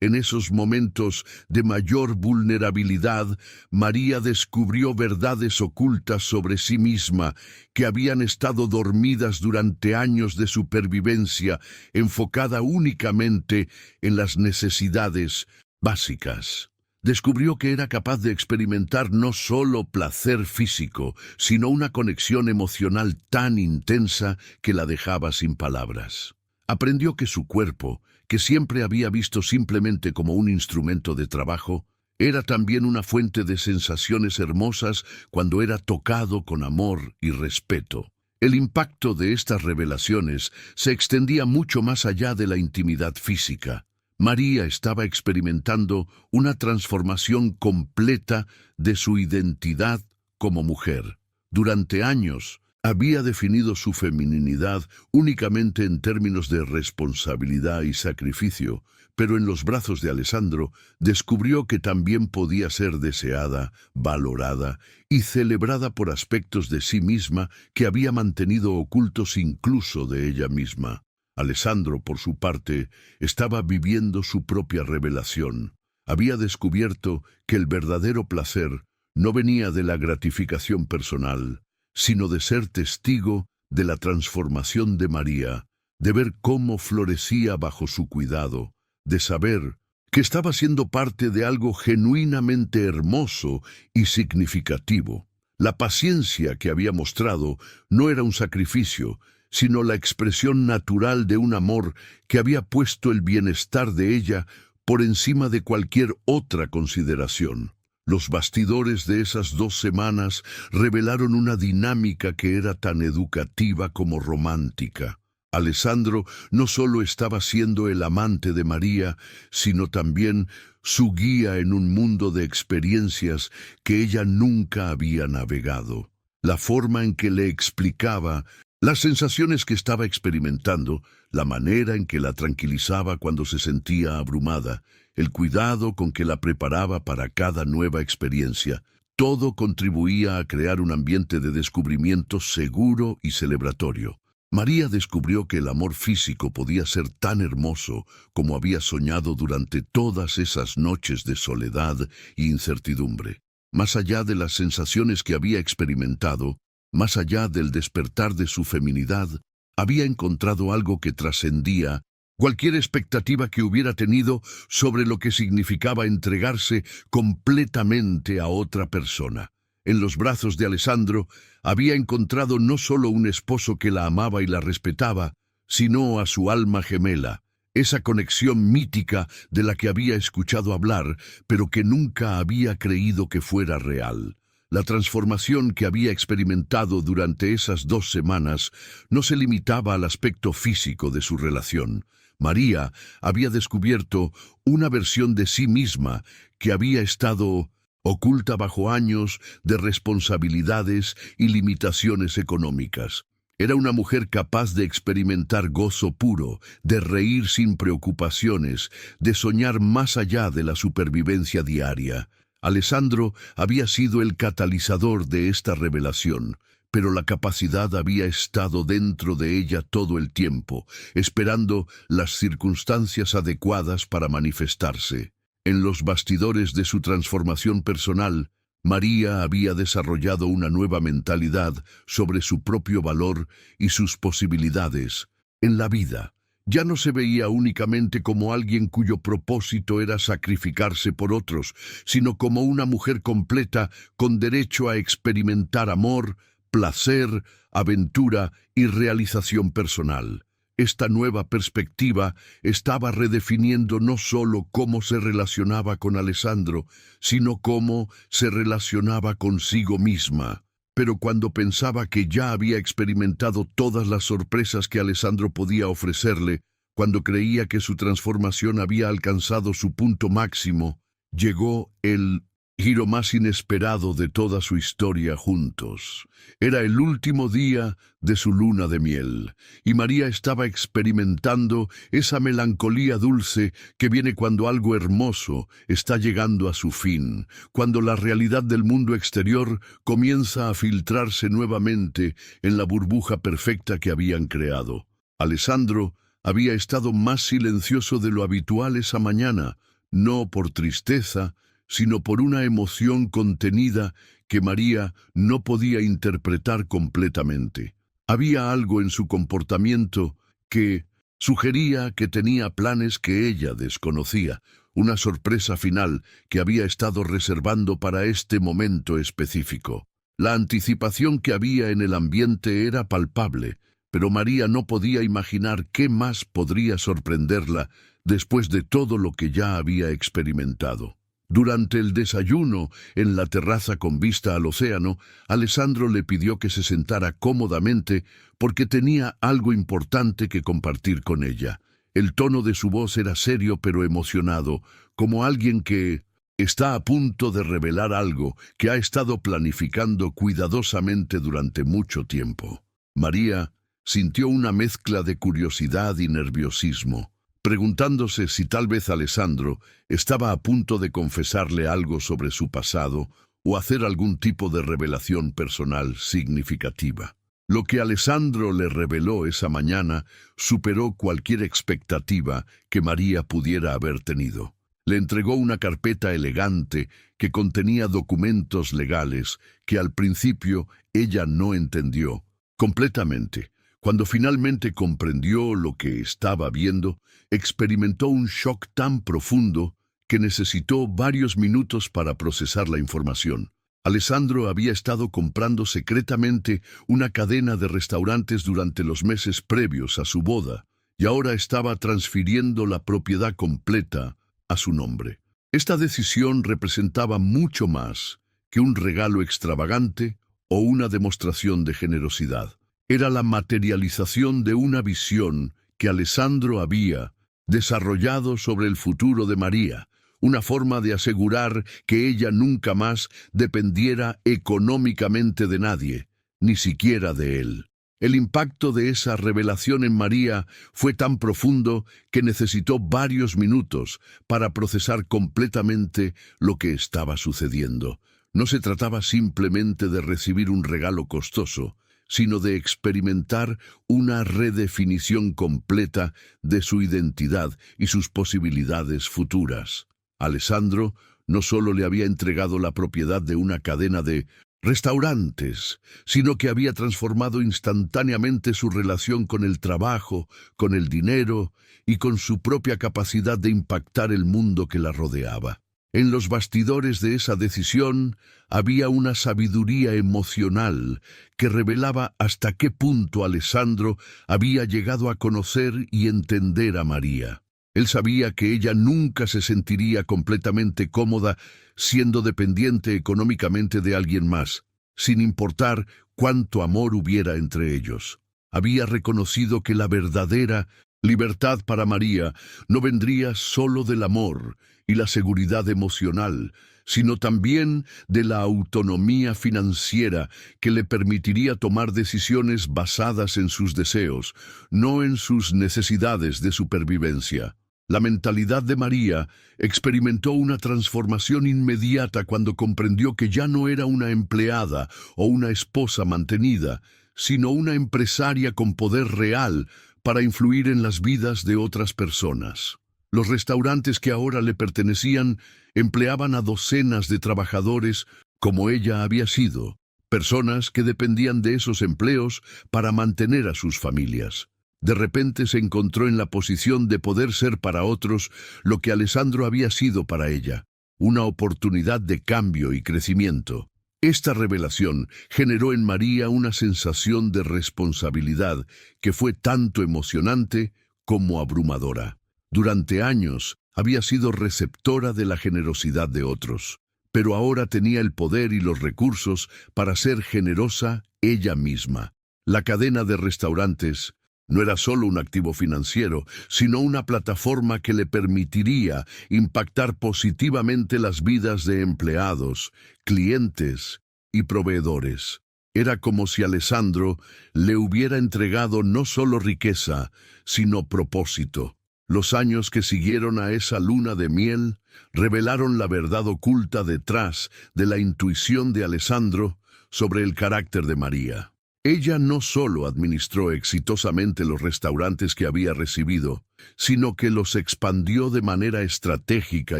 En esos momentos de mayor vulnerabilidad, María descubrió verdades ocultas sobre sí misma que habían estado dormidas durante años de supervivencia, enfocada únicamente en las necesidades básicas. Descubrió que era capaz de experimentar no solo placer físico, sino una conexión emocional tan intensa que la dejaba sin palabras. Aprendió que su cuerpo, que siempre había visto simplemente como un instrumento de trabajo, era también una fuente de sensaciones hermosas cuando era tocado con amor y respeto. El impacto de estas revelaciones se extendía mucho más allá de la intimidad física. María estaba experimentando una transformación completa de su identidad como mujer. Durante años, había definido su feminidad únicamente en términos de responsabilidad y sacrificio, pero en los brazos de Alessandro descubrió que también podía ser deseada, valorada y celebrada por aspectos de sí misma que había mantenido ocultos incluso de ella misma. Alessandro, por su parte, estaba viviendo su propia revelación. Había descubierto que el verdadero placer no venía de la gratificación personal, sino de ser testigo de la transformación de María, de ver cómo florecía bajo su cuidado, de saber que estaba siendo parte de algo genuinamente hermoso y significativo. La paciencia que había mostrado no era un sacrificio, sino la expresión natural de un amor que había puesto el bienestar de ella por encima de cualquier otra consideración. Los bastidores de esas 2 semanas revelaron una dinámica que era tan educativa como romántica. Alessandro no solo estaba siendo el amante de María, sino también su guía en un mundo de experiencias que ella nunca había navegado. La forma en que le explicaba las sensaciones que estaba experimentando, la manera en que la tranquilizaba cuando se sentía abrumada, el cuidado con que la preparaba para cada nueva experiencia, todo contribuía a crear un ambiente de descubrimiento seguro y celebratorio. María descubrió que el amor físico podía ser tan hermoso como había soñado durante todas esas noches de soledad e incertidumbre. Más allá de las sensaciones que había experimentado, más allá del despertar de su feminidad, había encontrado algo que trascendía cualquier expectativa que hubiera tenido sobre lo que significaba entregarse completamente a otra persona. En los brazos de Alessandro había encontrado no solo un esposo que la amaba y la respetaba, sino a su alma gemela, esa conexión mítica de la que había escuchado hablar, pero que nunca había creído que fuera real. La transformación que había experimentado durante esas 2 semanas no se limitaba al aspecto físico de su relación. María había descubierto una versión de sí misma que había estado oculta bajo años de responsabilidades y limitaciones económicas. Era una mujer capaz de experimentar gozo puro, de reír sin preocupaciones, de soñar más allá de la supervivencia diaria. Alessandro había sido el catalizador de esta revelación, pero la capacidad había estado dentro de ella todo el tiempo, esperando las circunstancias adecuadas para manifestarse. En los bastidores de su transformación personal, María había desarrollado una nueva mentalidad sobre su propio valor y sus posibilidades en la vida. Ya no se veía únicamente como alguien cuyo propósito era sacrificarse por otros, sino como una mujer completa con derecho a experimentar amor, placer, aventura y realización personal. Esta nueva perspectiva estaba redefiniendo no solo cómo se relacionaba con Alessandro, sino cómo se relacionaba consigo misma. Pero cuando pensaba que ya había experimentado todas las sorpresas que Alessandro podía ofrecerle, cuando creía que su transformación había alcanzado su punto máximo, llegó el giro más inesperado de toda su historia juntos. Era el último día de su luna de miel, y María estaba experimentando esa melancolía dulce que viene cuando algo hermoso está llegando a su fin, cuando la realidad del mundo exterior comienza a filtrarse nuevamente en la burbuja perfecta que habían creado. Alessandro había estado más silencioso de lo habitual esa mañana, no por tristeza, sino por una emoción contenida que María no podía interpretar completamente. Había algo en su comportamiento que sugería que tenía planes que ella desconocía, una sorpresa final que había estado reservando para este momento específico. La anticipación que había en el ambiente era palpable, pero María no podía imaginar qué más podría sorprenderla después de todo lo que ya había experimentado. Durante el desayuno, en la terraza con vista al océano, Alessandro le pidió que se sentara cómodamente porque tenía algo importante que compartir con ella. El tono de su voz era serio pero emocionado, como alguien que está a punto de revelar algo que ha estado planificando cuidadosamente durante mucho tiempo. María sintió una mezcla de curiosidad y nerviosismo, preguntándose si tal vez Alessandro estaba a punto de confesarle algo sobre su pasado o hacer algún tipo de revelación personal significativa. Lo que Alessandro le reveló esa mañana superó cualquier expectativa que María pudiera haber tenido. Le entregó una carpeta elegante que contenía documentos legales que al principio ella no entendió completamente. Cuando finalmente comprendió lo que estaba viendo, experimentó un shock tan profundo que necesitó varios minutos para procesar la información. Alessandro había estado comprando secretamente una cadena de restaurantes durante los meses previos a su boda, y ahora estaba transfiriendo la propiedad completa a su nombre. Esta decisión representaba mucho más que un regalo extravagante o una demostración de generosidad. Era la materialización de una visión que Alessandro había desarrollado sobre el futuro de María, una forma de asegurar que ella nunca más dependiera económicamente de nadie, ni siquiera de él. El impacto de esa revelación en María fue tan profundo que necesitó varios minutos para procesar completamente lo que estaba sucediendo. No se trataba simplemente de recibir un regalo costoso, sino de experimentar una redefinición completa de su identidad y sus posibilidades futuras. Alessandro no solo le había entregado la propiedad de una cadena de restaurantes, sino que había transformado instantáneamente su relación con el trabajo, con el dinero y con su propia capacidad de impactar el mundo que la rodeaba. En los bastidores de esa decisión había una sabiduría emocional que revelaba hasta qué punto Alessandro había llegado a conocer y entender a María. Él sabía que ella nunca se sentiría completamente cómoda siendo dependiente económicamente de alguien más, sin importar cuánto amor hubiera entre ellos. Había reconocido que la verdadera libertad para María no vendría solo del amor y la seguridad emocional, sino también de la autonomía financiera que le permitiría tomar decisiones basadas en sus deseos, no en sus necesidades de supervivencia. La mentalidad de María experimentó una transformación inmediata cuando comprendió que ya no era una empleada o una esposa mantenida, sino una empresaria con poder real para influir en las vidas de otras personas. Los restaurantes que ahora le pertenecían empleaban a docenas de trabajadores como ella había sido, personas que dependían de esos empleos para mantener a sus familias. De repente se encontró en la posición de poder ser para otros lo que Alessandro había sido para ella, una oportunidad de cambio y crecimiento. Esta revelación generó en María una sensación de responsabilidad que fue tanto emocionante como abrumadora. Durante años había sido receptora de la generosidad de otros, pero ahora tenía el poder y los recursos para ser generosa ella misma. La cadena de restaurantes no era solo un activo financiero, sino una plataforma que le permitiría impactar positivamente las vidas de empleados, clientes y proveedores. Era como si Alessandro le hubiera entregado no solo riqueza, sino propósito. Los años que siguieron a esa luna de miel revelaron la verdad oculta detrás de la intuición de Alessandro sobre el carácter de María. Ella no solo administró exitosamente los restaurantes que había recibido, sino que los expandió de manera estratégica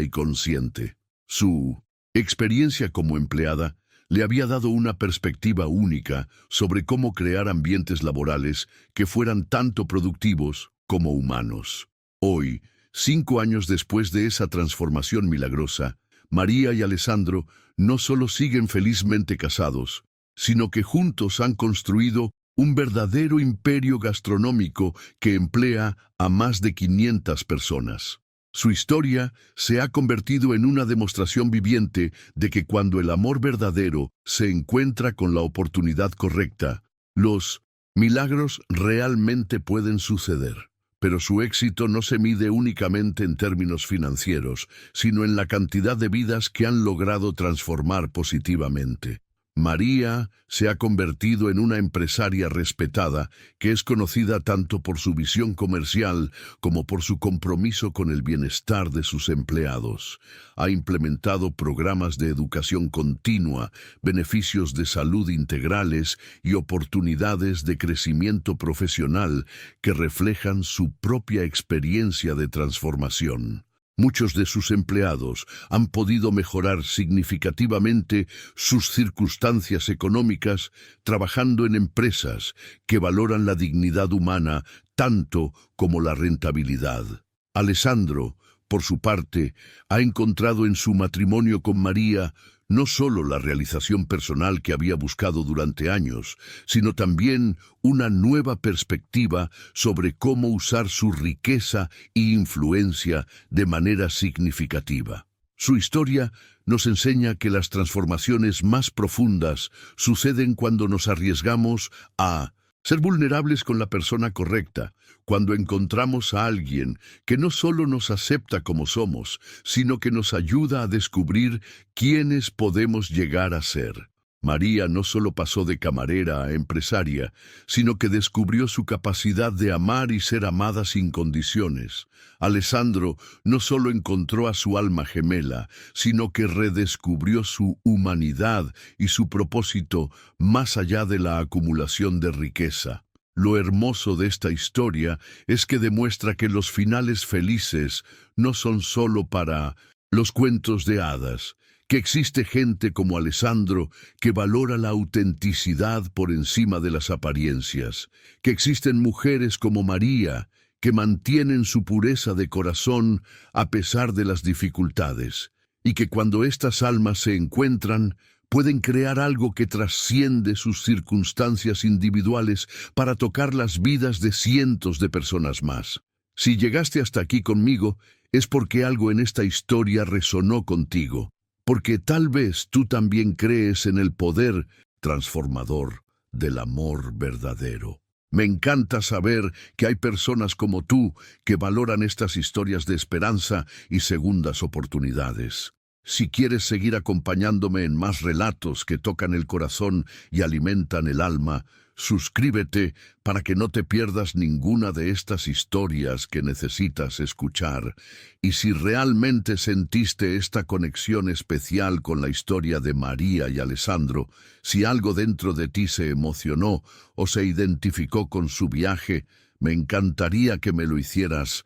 y consciente. Su experiencia como empleada le había dado una perspectiva única sobre cómo crear ambientes laborales que fueran tanto productivos como humanos. Hoy, 5 años después de esa transformación milagrosa, María y Alessandro no solo siguen felizmente casados, sino que juntos han construido un verdadero imperio gastronómico que emplea a más de 500 personas. Su historia se ha convertido en una demostración viviente de que cuando el amor verdadero se encuentra con la oportunidad correcta, los milagros realmente pueden suceder. Pero su éxito no se mide únicamente en términos financieros, sino en la cantidad de vidas que han logrado transformar positivamente. María se ha convertido en una empresaria respetada que es conocida tanto por su visión comercial como por su compromiso con el bienestar de sus empleados. Ha implementado programas de educación continua, beneficios de salud integrales y oportunidades de crecimiento profesional que reflejan su propia experiencia de transformación. Muchos de sus empleados han podido mejorar significativamente sus circunstancias económicas trabajando en empresas que valoran la dignidad humana tanto como la rentabilidad. Alessandro, por su parte, ha encontrado en su matrimonio con María no solo la realización personal que había buscado durante años, sino también una nueva perspectiva sobre cómo usar su riqueza e influencia de manera significativa. Su historia nos enseña que las transformaciones más profundas suceden cuando nos arriesgamos a ser vulnerables con la persona correcta, cuando encontramos a alguien que no solo nos acepta como somos, sino que nos ayuda a descubrir quiénes podemos llegar a ser. María no solo pasó de camarera a empresaria, sino que descubrió su capacidad de amar y ser amada sin condiciones. Alessandro no solo encontró a su alma gemela, sino que redescubrió su humanidad y su propósito más allá de la acumulación de riqueza. Lo hermoso de esta historia es que demuestra que los finales felices no son solo para los cuentos de hadas, que existe gente como Alessandro que valora la autenticidad por encima de las apariencias, que existen mujeres como María que mantienen su pureza de corazón a pesar de las dificultades, y que cuando estas almas se encuentran, pueden crear algo que trasciende sus circunstancias individuales para tocar las vidas de cientos de personas más. Si llegaste hasta aquí conmigo, es porque algo en esta historia resonó contigo, porque tal vez tú también crees en el poder transformador del amor verdadero. Me encanta saber que hay personas como tú que valoran estas historias de esperanza y segundas oportunidades. Si quieres seguir acompañándome en más relatos que tocan el corazón y alimentan el alma, suscríbete para que no te pierdas ninguna de estas historias que necesitas escuchar. Y si realmente sentiste esta conexión especial con la historia de María y Alessandro, si algo dentro de ti se emocionó o se identificó con su viaje, me encantaría que me lo hicieras